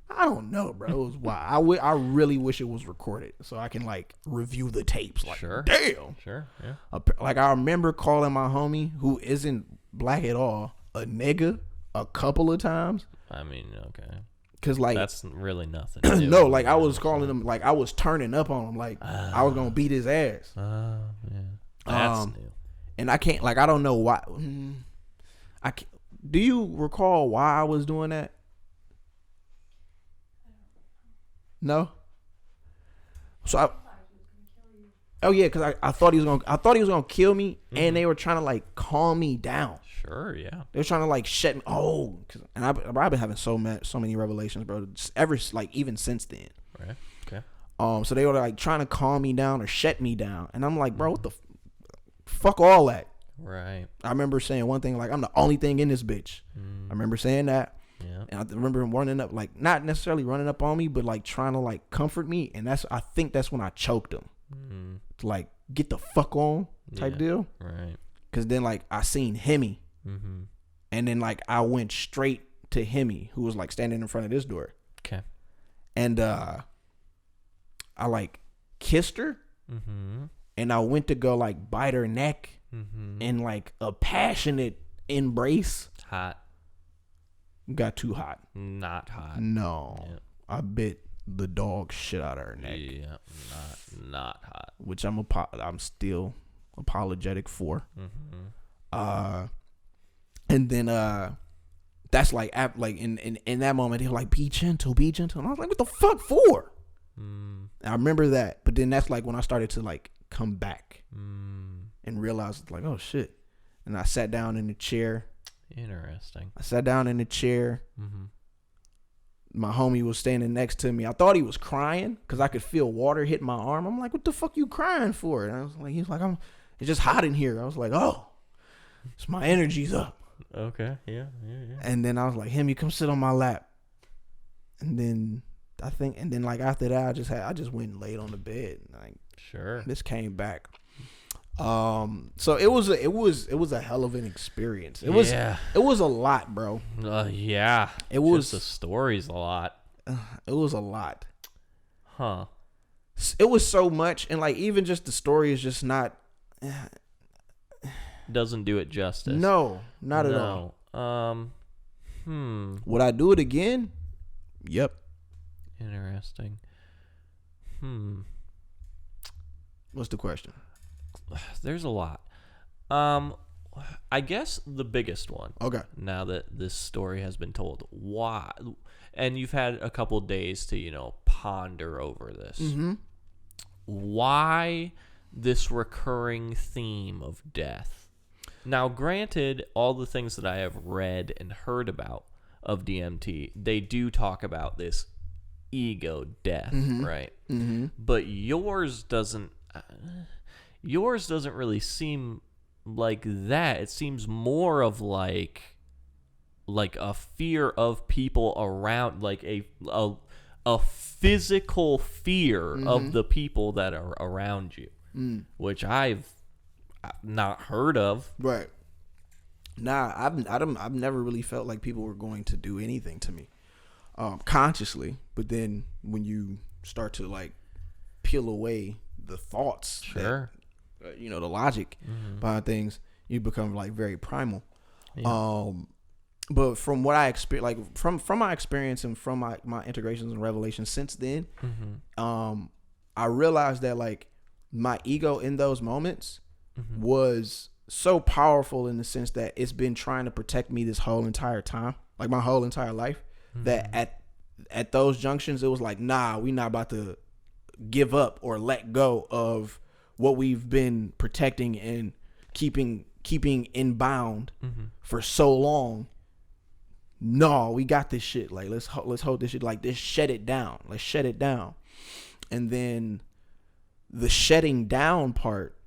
I don't know, bro. It was wild. I really wish it was recorded so I can like review the tapes. Like, Sure. Damn. Sure. Yeah. Like I remember calling my homie who isn't black at all a nigga a couple of times. I mean, okay. Cause like that's really nothing. no, like I was calling him, like I was turning up on him, like I was gonna beat his ass. Yeah, that's new. And I can't, like, I don't know why. I can't, do you recall why I was doing that? No. So oh yeah, because I thought he was gonna kill me, and they were trying to like calm me down. Sure, yeah. They were trying to like shut me. Oh, and I've been having so many revelations, bro. Ever like even since then. Right. Okay. So they were like trying to calm me down or shut me down, and I'm like, bro, what the fuck all that? Right. I remember saying one thing, like, I'm the only thing in this bitch. I remember saying that. Yeah. And I remember him running up, like, not necessarily running up on me, but like trying to like comfort me. And I think that's when I choked him. To like get the fuck on type deal. Right. Cause then like I seen Hemi. And then like I went straight to Hemi, who was like standing in front of this door. Okay. And I like kissed her. And I went to go like bite her neck in like a passionate embrace. Hot. Got too hot. Not hot. No. Yeah. I bit the dog shit out of her neck. Yeah. Not hot. Which I'm still apologetic for. And then that's like in that moment they were like, be gentle. And I was like, what the fuck for? I remember that, but then that's like when I started to like come back and realized like, oh shit. And I sat down in the chair. Interesting. My homie was standing next to me. I thought he was crying because I could feel water hit my arm. I'm like, what the fuck you crying for? And I was like, he was like, it's just hot in here. I was like, oh, it's my energy's up. Okay. Yeah. And then I was like, him, you come sit on my lap. And then like after that, I just went and laid on the bed. Like, sure. This came back. So it was a hell of an experience. It was a lot, bro. Yeah. It was just the stories a lot. It was a lot. Huh. It was so much, and like even just the story is just not. Doesn't do it justice. No, not at all. Would I do it again? Yep. Interesting. What's the question? There's a lot. I guess the biggest one. Okay. Now that this story has been told, why? And you've had a couple days to, ponder over this. Why this recurring theme of death? Now, granted, all the things that I have read and heard about of DMT, they do talk about this ego death, right? But yours doesn't really seem like that. It seems more of like a fear of people around, like a physical fear of the people that are around you, which I've not heard of. Right. Nah, I've never really felt like people were going to do anything to me, consciously. But then when you start to like peel away the thoughts, sure, that, the logic behind things, you become like very primal. Yeah. But from what I experienced, like from my experience and from my integrations and revelations since then, I realized that like my ego in those moments was so powerful in the sense that it's been trying to protect me this whole entire time, like my whole entire life, that at those junctions, it was like, nah, we not about to give up or let go of what we've been protecting and keeping in bound for so long. No, we got this shit. Like, let's hold this shit. Like, let's shut it down. Let's shut it down. And then the shutting down part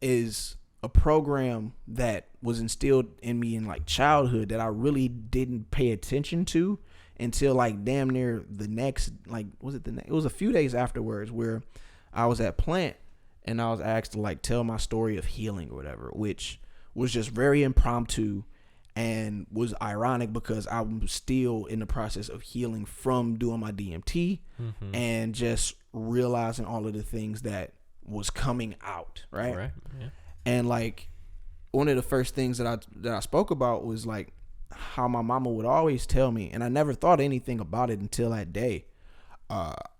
is a program that was instilled in me in like childhood that I really didn't pay attention to until like damn near the next, like, it was a few days afterwards where I was at Plant and I was asked to like tell my story of healing or whatever, which was just very impromptu and was ironic because I'm still in the process of healing from doing my DMT and just realizing all of the things that was coming out, right? Yeah. And like one of the first things that I spoke about was like how my mama would always tell me, and I never thought anything about it until that day.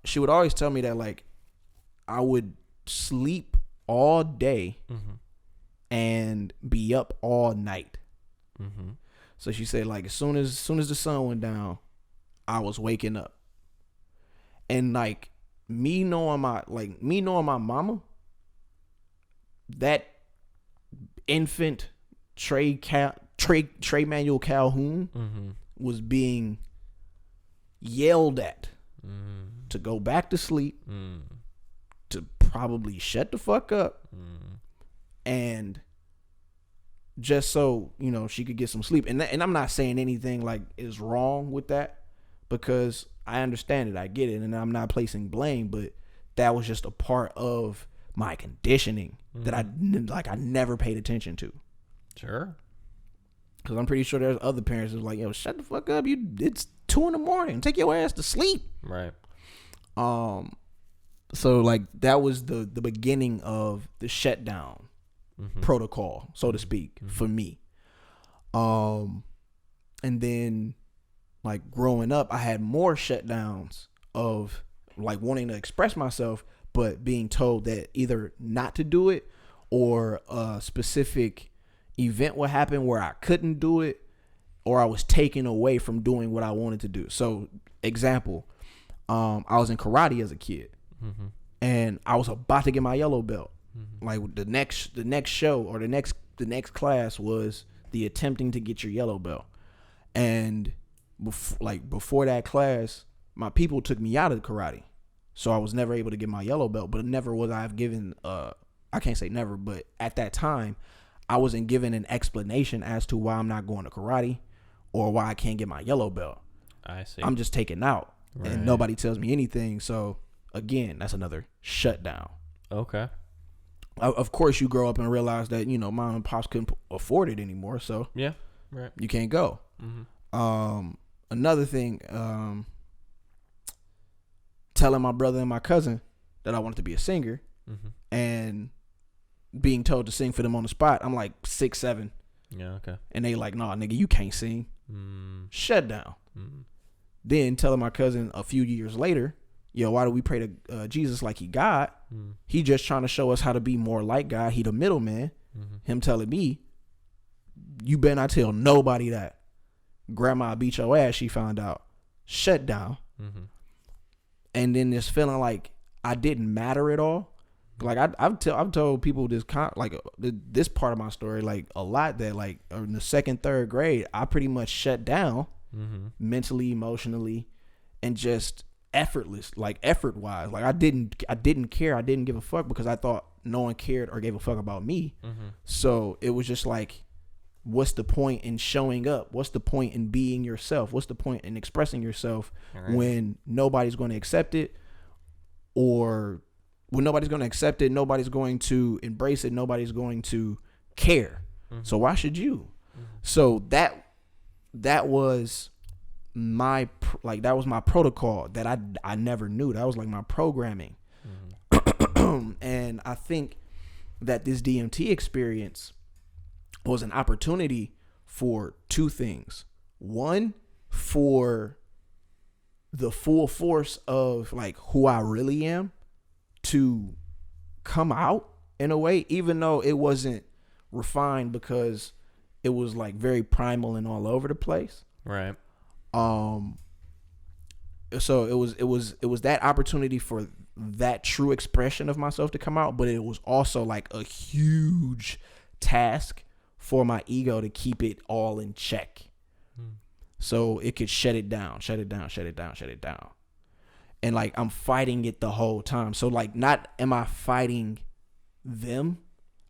She would always tell me that like I would sleep all day and be up all night. So she said like as soon as the sun went down, I was waking up. And like me knowing my mama, that infant Trey Manuel Calhoun was being yelled at to go back to sleep, to probably shut the fuck up, and just so she could get some sleep. And I'm not saying anything like is wrong with that, because I understand it, I get it, and I'm not placing blame, but that was just a part of my conditioning that I never paid attention to. Sure. Because I'm pretty sure there's other parents who's like, yo, shut the fuck up. It's 2 a.m. Take your ass to sleep. Right. So like that was the beginning of the shutdown protocol, so to speak, for me. And then like growing up, I had more shutdowns of like wanting to express myself, but being told that either not to do it or a specific event would happen where I couldn't do it, or I was taken away from doing what I wanted to do. So example, I was in karate as a kid, and I was about to get my yellow belt. Like the next show or the next class was the attempting to get your yellow belt. And before that class, my people took me out of karate, so I was never able to get my yellow belt. But never was I given I can't say never, but at that time I wasn't given an explanation as to why I'm not going to karate or why I can't get my yellow belt. I see. I'm just taken out, Right. and nobody tells me anything. So again, that's another shutdown. Okay. Of course, you grow up and realize that mom and pops couldn't afford it anymore, so Yeah. Right. you can't go. Another thing, telling my brother and my cousin that I wanted to be a singer, and being told to sing for them on the spot. I'm like 6, 7, Yeah. Okay. and they like, nah, nigga, you can't sing. Shut down. Then telling my cousin a few years later, yo, why do we pray to Jesus like he God? He just trying to show us how to be more like God. He the middleman. Him telling me, you better not tell nobody that. Grandma beat your ass, she found out. Shut down. And then this feeling like I didn't matter at all. Like I've told people this this part of my story like a lot, that like in the 2nd, 3rd grade, I pretty much shut down mentally, emotionally, and just effortless, like effort wise. Like I didn't care. I didn't give a fuck because I thought no one cared or gave a fuck about me. So it was just like, what's the point in showing up? What's the point in being yourself? What's the point in expressing yourself when nobody's going to accept it? Or when nobody's going to accept it, nobody's going to embrace it, nobody's going to care. So why should you? So that was my protocol that I never knew. That was like my programming. And I think that this DMT experience was an opportunity for 2 things. One, for the full force of like who I really am to come out in a way, even though it wasn't refined because it was like very primal and all over the place. Right. So it was that opportunity for that true expression of myself to come out, but it was also like a huge task for my ego to keep it all in check. So it could shut it down. And like I'm fighting it the whole time. So like not am I fighting them,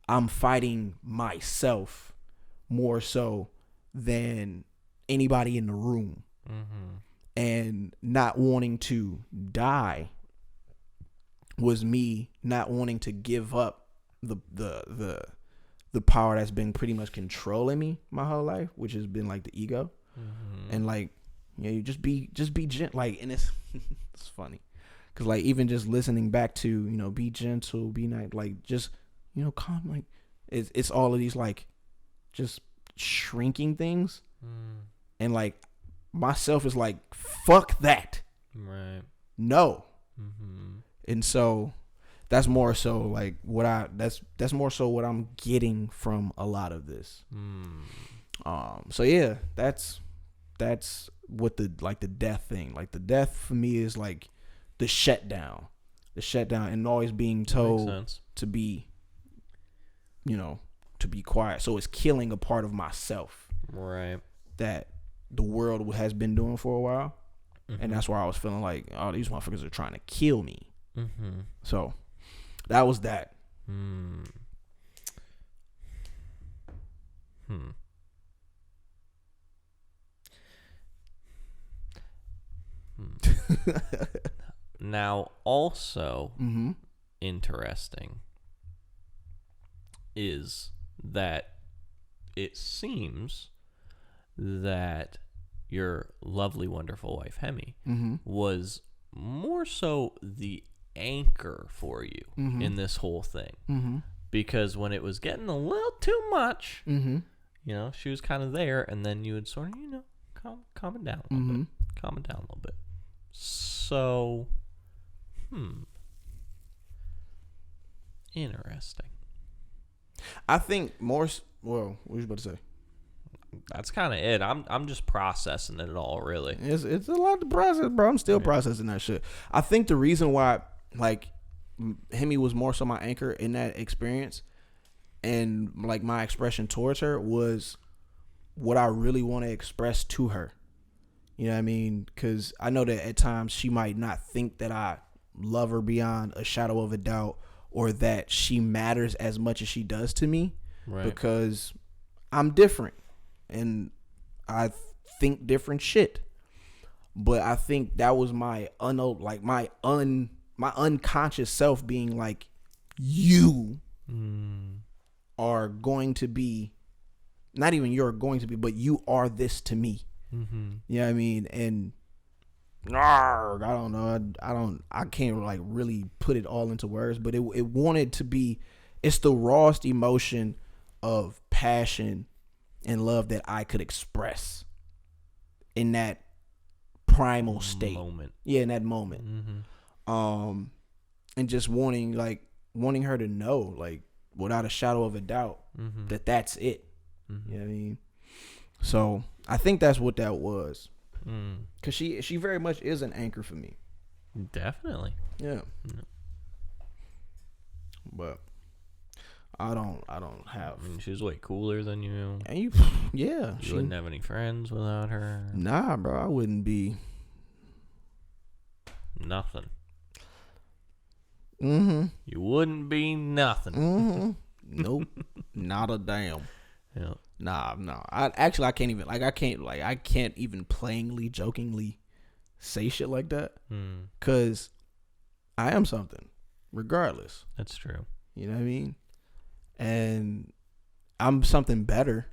I'm fighting myself more so than anybody in the room. And not wanting to die was me not wanting to give up the power that's been pretty much controlling me my whole life, which has been like the ego. And like, you just be gentle, like, and it's it's funny because like even just listening back to be gentle, be nice, like just calm, like it's all of these like just shrinking things And like myself is like, fuck that. Right. No. Mm-hmm. And so that's more so like that's more so what I'm getting from a lot of this. So yeah, that's what the death thing. Like the death for me is like the shutdown and always being told to be, to be quiet. So it's killing a part of myself. Right. That the world has been doing for a while. And that's why I was feeling like, oh, these motherfuckers are trying to kill me. So that was that. Now, also interesting is that it seems that your lovely, wonderful wife, Hemi, was more so the anchor for you in this whole thing. Because when it was getting a little too much, she was kind of there, and then you would sort of, calm it down a little bit. Calm it down a little bit. So, interesting. I think more. Well, what was you about to say? That's kind of it. I'm just processing it all, really. It's a lot to process, bro. I'm still processing that shit. I think the reason why, like, Hemi was more so my anchor in that experience, and like my expression towards her was what I really want to express to her. You know what I mean? Because I know that at times she might not think that I love her beyond a shadow of a doubt, or that she matters as much as she does to me, because I'm different. And I think different shit. But I think that was my unconscious self being like, you are going to be, not even you're going to be, but you are this to me. You know what I mean? And I don't know. I can't like really put it all into words, but it wanted to be, it's the rawest emotion of passion and love that I could express in that primal state. Yeah, in that moment. And just wanting her to know, like, without a shadow of a doubt, that that's it. You know what I mean? So I think that's what that was. Cause she very much is an anchor for me. Definitely. Yeah. But I don't have. I mean, she's way cooler than you. And you wouldn't have any friends without her. Nah, bro, I wouldn't be. Nothing. You wouldn't be nothing. Nope. Not a damn. Yeah. Nah, no. I can't even plainly, jokingly say shit like that. Cause I am something, regardless. That's true. You know what I mean? And I'm something better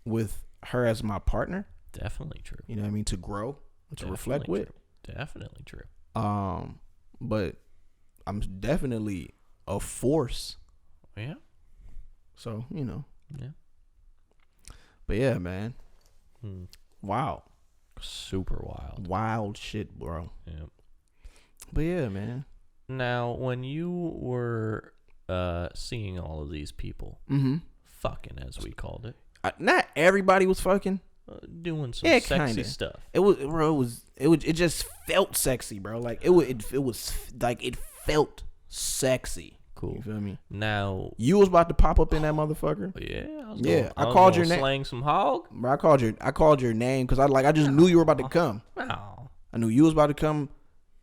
with her as my partner. Definitely true. You know what I mean? To grow, to reflect with. Definitely true. But I'm definitely a force. Yeah. So, Yeah. But yeah, man. Wow. Super wild. Wild shit, bro. Yeah. But yeah, man. Now, when you were seeing all of these people fucking, as we called it, not everybody was fucking. Doing some sexy kinda. stuff. It just felt sexy, bro. Like it was like it felt sexy. Cool. You feel me? Now you was about to pop up in that motherfucker. Yeah. I called your name. Slang some hog. Bro, I called your name because I just knew you were about to come. Oh. I knew you was about to come,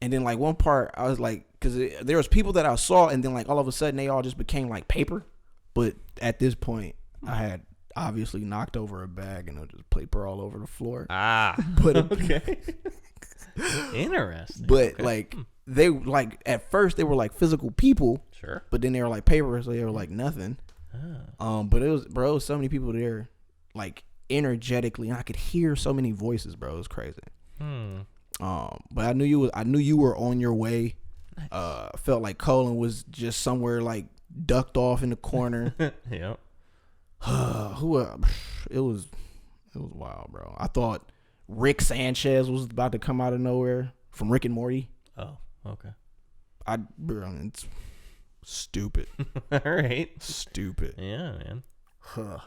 and then like one part I was like, because there was people that I saw, and then like all of a sudden they all just became like paper. But at this point, I had obviously knocked over a bag and it was just paper all over the floor. But okay. Interesting. But like they like at first they were like physical people. Sure. But then they were like paper, so they were like nothing. But it was so many people there, like energetically, and I could hear so many voices, bro. It was crazy. But I knew you were on your way. Nice. Felt like Colin was just somewhere like ducked off in the corner. Yep. It was It was wild, bro. I thought Rick Sanchez was about to come out of nowhere from Rick and Morty. Oh, okay. Bro, it's stupid. All right. Stupid. Yeah, man. Huh.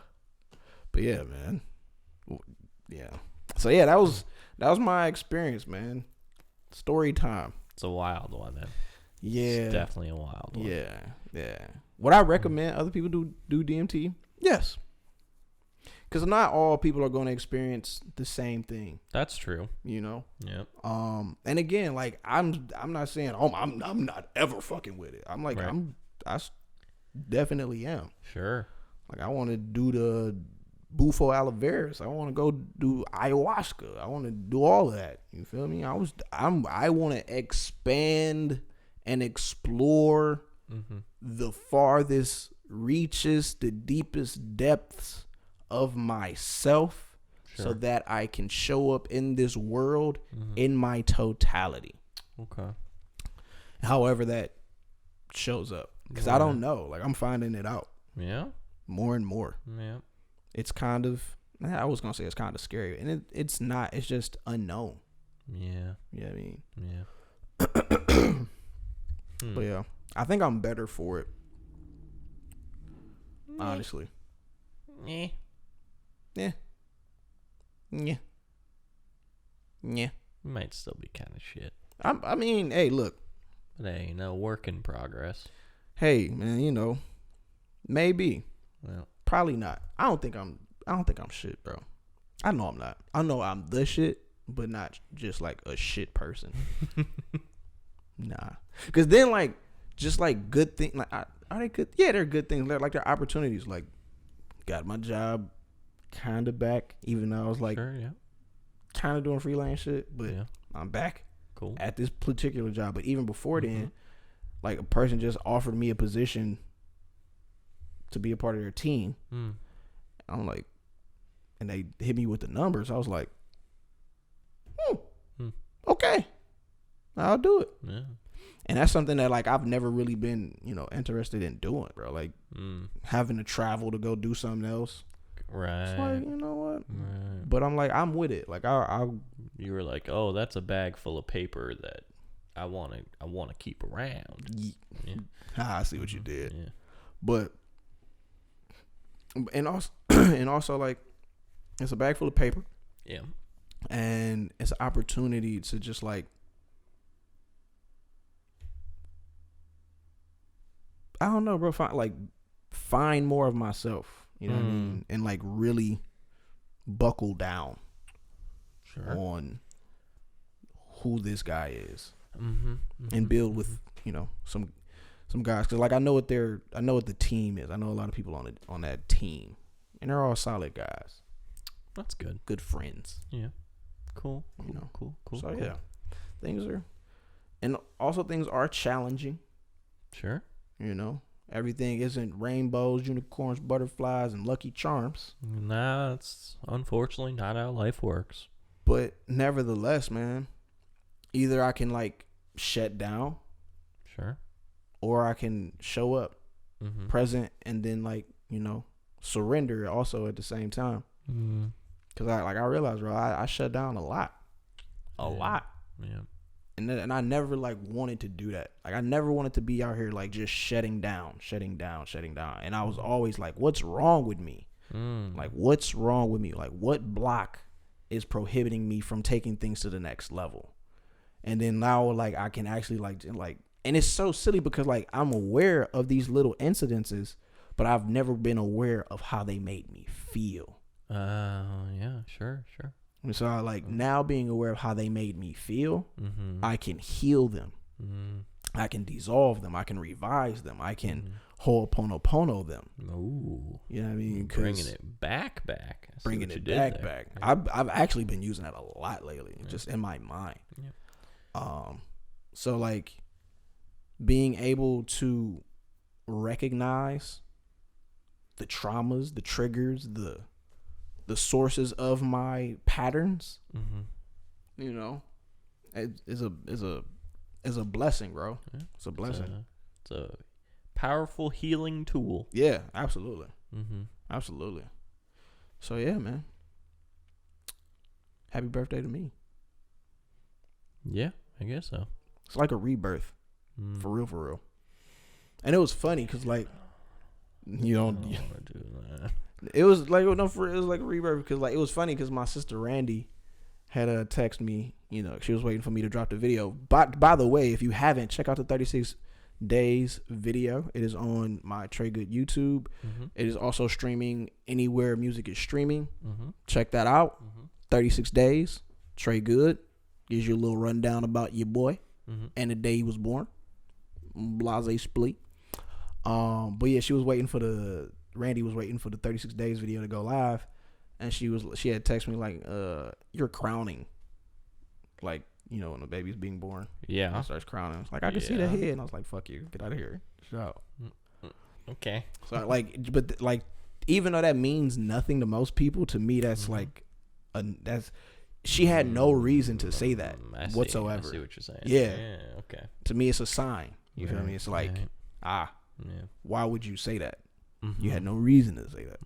But yeah, man. Yeah. So yeah, that was my experience, man. Story time. It's a wild one, man. Yeah. It's definitely a wild one. Yeah. Yeah. Would I recommend other people do DMT? Yes. Because not all people are going to experience the same thing. That's true. You know. Yep. And again, like I'm not saying I'm not ever fucking with it. I'm like Right. I definitely am. Sure. Like I want to do the Bufo Oliveris. I want to go do ayahuasca. I want to do all of that. You feel me? I want to expand and explore the farthest reaches, the deepest depths of myself, so that I can show up in this world in my totality. Okay. However that shows up, because I don't know. Like I'm finding it out. Yeah. More and more. Yeah. It's kind of, I was gonna say it's kind of scary, and it's not. It's just unknown. Yeah. You know what I mean? Yeah. But yeah, I think I'm better for it. Honestly. Yeah. Yeah. Yeah. Yeah. You might still be kind of shit. I mean, hey, look. But hey, work in progress. Hey, man, you know, maybe, Well, probably not. I don't think I'm shit, bro. I know I'm not. I know I'm the shit, but not just like a shit person. Nah, because then like, just like good things. Like, are they good? Yeah, they're good things. They're like they're opportunities. Like, got my job kind of back, even though I was like, sure, yeah. kind of doing freelance shit, but Yeah. I'm back. Cool. At this particular job. But even before then, like a person just offered me a position to be a part of their team. I'm like, and they hit me with the numbers. I was like, okay, I'll do it. Yeah. And that's something that like I've never really been, interested in doing, bro. Like having to travel to go do something else. Right. It's like, you know what? Right. But I'm like, I'm with it. Like You were like, oh, that's a bag full of paper that I want to keep around. Yeah. I see what you did. Yeah. But and also like it's a bag full of paper. Yeah. And it's an opportunity to just like, I don't know, bro, find more of myself. You know what I mean? And like really buckle down on who this guy is. And build with, some guys. Cause like I know what the team is. I know a lot of people on that team. And they're all solid guys. That's good. Good friends. Yeah. Cool. Cool. So yeah. Things are challenging. Sure. Everything isn't rainbows, unicorns, butterflies, and Lucky Charms. Nah, that's unfortunately not how life works. But nevertheless, man, either I can like shut down, Sure. or I can show up, present, and then like surrender also at the same time. Cause I realized, bro, I shut down a lot. Yeah. And I never like wanted to do that. Like I never wanted to be out here like just shutting down. And I was always like, what's wrong with me? Like what's wrong with me? Like what block is prohibiting me from taking things to the next level? And then now like I can actually like, and it's so silly because like I'm aware of these little incidences, but I've never been aware of how they made me feel. Yeah, sure. And so I like now being aware of how they made me feel, I can heal them. I can dissolve them. I can revise them. I can ho'oponopono them. Ooh. You know what I mean? Bringing it back. Bringing it back. I've actually been using that a lot lately, just in my mind. Yeah. So like being able to recognize the traumas, the triggers, the sources of my patterns, is a blessing, bro. Yeah. It's a blessing. It's a powerful healing tool. Yeah, absolutely. Absolutely. So yeah, man. happy birthday to me. Yeah, I guess so. It's like a rebirth. For real, for real. And it was funny because, like, you know, I don't want to do that. it was like, no, it was like a rebirth because, like, it was funny because my sister Randy had text me. You know, she was waiting for me to drop the video. But by the way, if you haven't, check out the 36 Days video. It is on my Trey Good YouTube. It is also streaming anywhere music is streaming. Check that out. 36 Days, Trey Good. Gives you a little rundown about your boy and the day he was born. Blase split. But yeah, Randy was waiting for the 36 Days video to go live, and she had texted me like, you're crowning, like, you know, when the baby's being born. Yeah. It starts crowning. It's like, I can see the head, and I was like, fuck you, get out of here. Shut up. Okay. So like, but like, even though that means nothing to most people, to me that's like, she had no reason to say that whatsoever. I see what you're saying. Yeah. Okay. To me, it's a sign. You feel me? It's like, why would you say that? You had no reason to say that.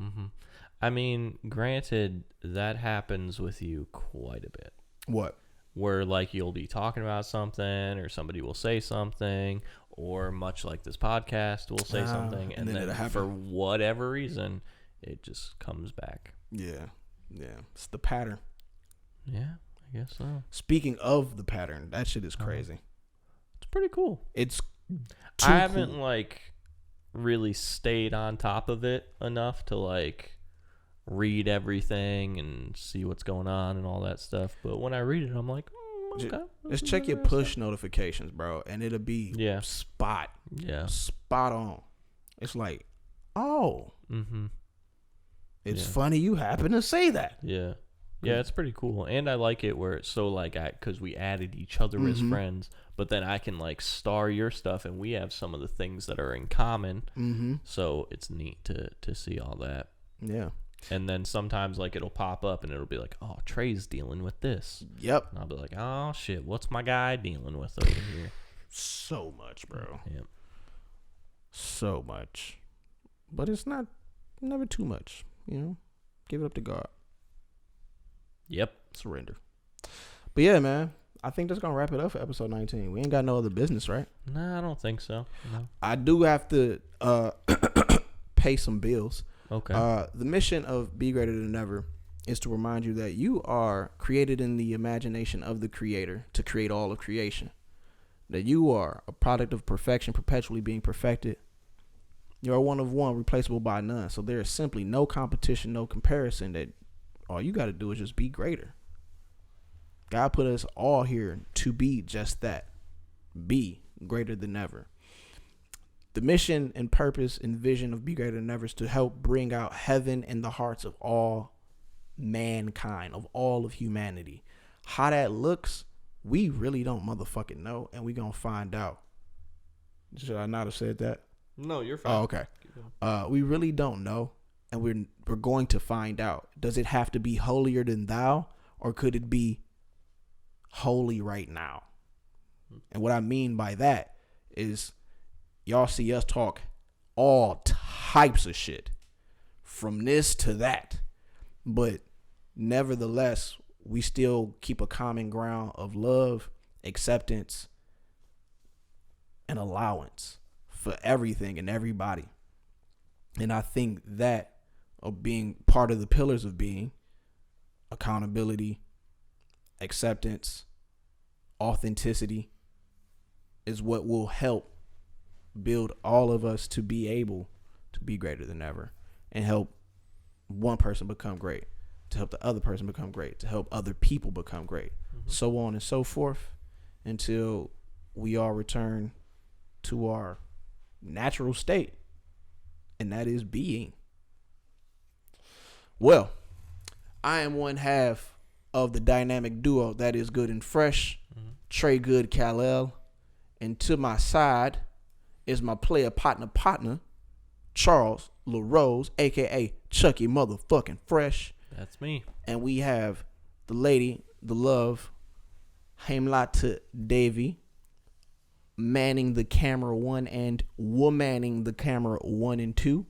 I mean, granted, that happens with you quite a bit. What? Where, like, you'll be talking about something, or somebody will say something, or much like this podcast will say something, and then for whatever reason, it just comes back. Yeah. It's the pattern. Yeah, I guess so. Speaking of the pattern, that shit is crazy. It's pretty cool. It's I haven't like really stayed on top of it enough to like read everything and see what's going on and all that stuff. But when I read it, I'm like, okay. Just check your push notifications, bro, and it'll be spot on. It's like, oh, it's funny you happen to say that. Yeah. Yeah, it's pretty cool. And I like it where it's so like, because we added each other as friends, but then I can like star your stuff and we have some of the things that are in common. So it's neat to see all that. Yeah. And then sometimes like it'll pop up and it'll be like, oh, Trey's dealing with this. Yep. And I'll be like, oh shit, what's my guy dealing with over here? So much, bro. Yep. So much. But it's never too much, you know? Give it up to God. Yep. Surrender. But yeah, man, I think that's gonna wrap it up for episode 19. We ain't got no other business, right? No, I don't think so. No. I do have to pay some bills. Okay. The mission of Be Greater Than Ever is to remind you that you are created in the imagination of the Creator to create all of creation. That you are a product of perfection, perpetually being perfected. You are one of one, replaceable by none. So there is simply no competition, no comparison. That all you got to do is just be greater. God put us all here to be just that. Be greater than ever. The mission and purpose and vision of Be Greater Than Ever is to help bring out heaven in the hearts of all mankind, of all of humanity. How that looks, we really don't motherfucking know, and we gonna find out. Should I not have said that? No, you're fine. Oh, okay. We really don't know, and we're going to find out. Does it have to be holier than thou, or could it be holy right now? And what I mean by that is, y'all see us talk all types of shit, from this to that, but nevertheless, we still keep a common ground of love, acceptance, and allowance for everything and everybody. And I think that of being part of the pillars of being accountability, acceptance, authenticity is what will help build all of us to be able to be greater than ever, and help one person become great, to help the other person become great, to help other people become great, so on and so forth, until we all return to our natural state, and that is being. Well, I am one half of the dynamic duo that is Good and Fresh, Trey Good Kal-El, and to my side is my player partner, Charles LaRose, aka Chuckie motherfucking Fresh. That's me. And we have the lady, the love, Hamlata Davy, manning the camera 1 and womaning the camera 1 and 2.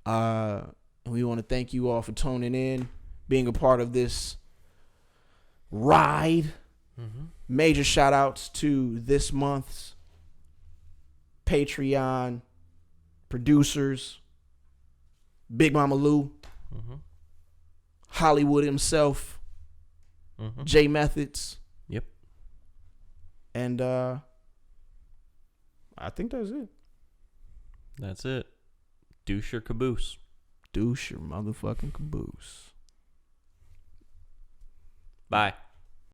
And we want to thank you all for tuning in, being a part of this ride. Major shout outs to this month's Patreon producers, Big Mama Lou, Hollywood himself, J Methods. Yep. And I think that's it. That's it. Douche or Caboose. Douche your motherfucking caboose. Bye.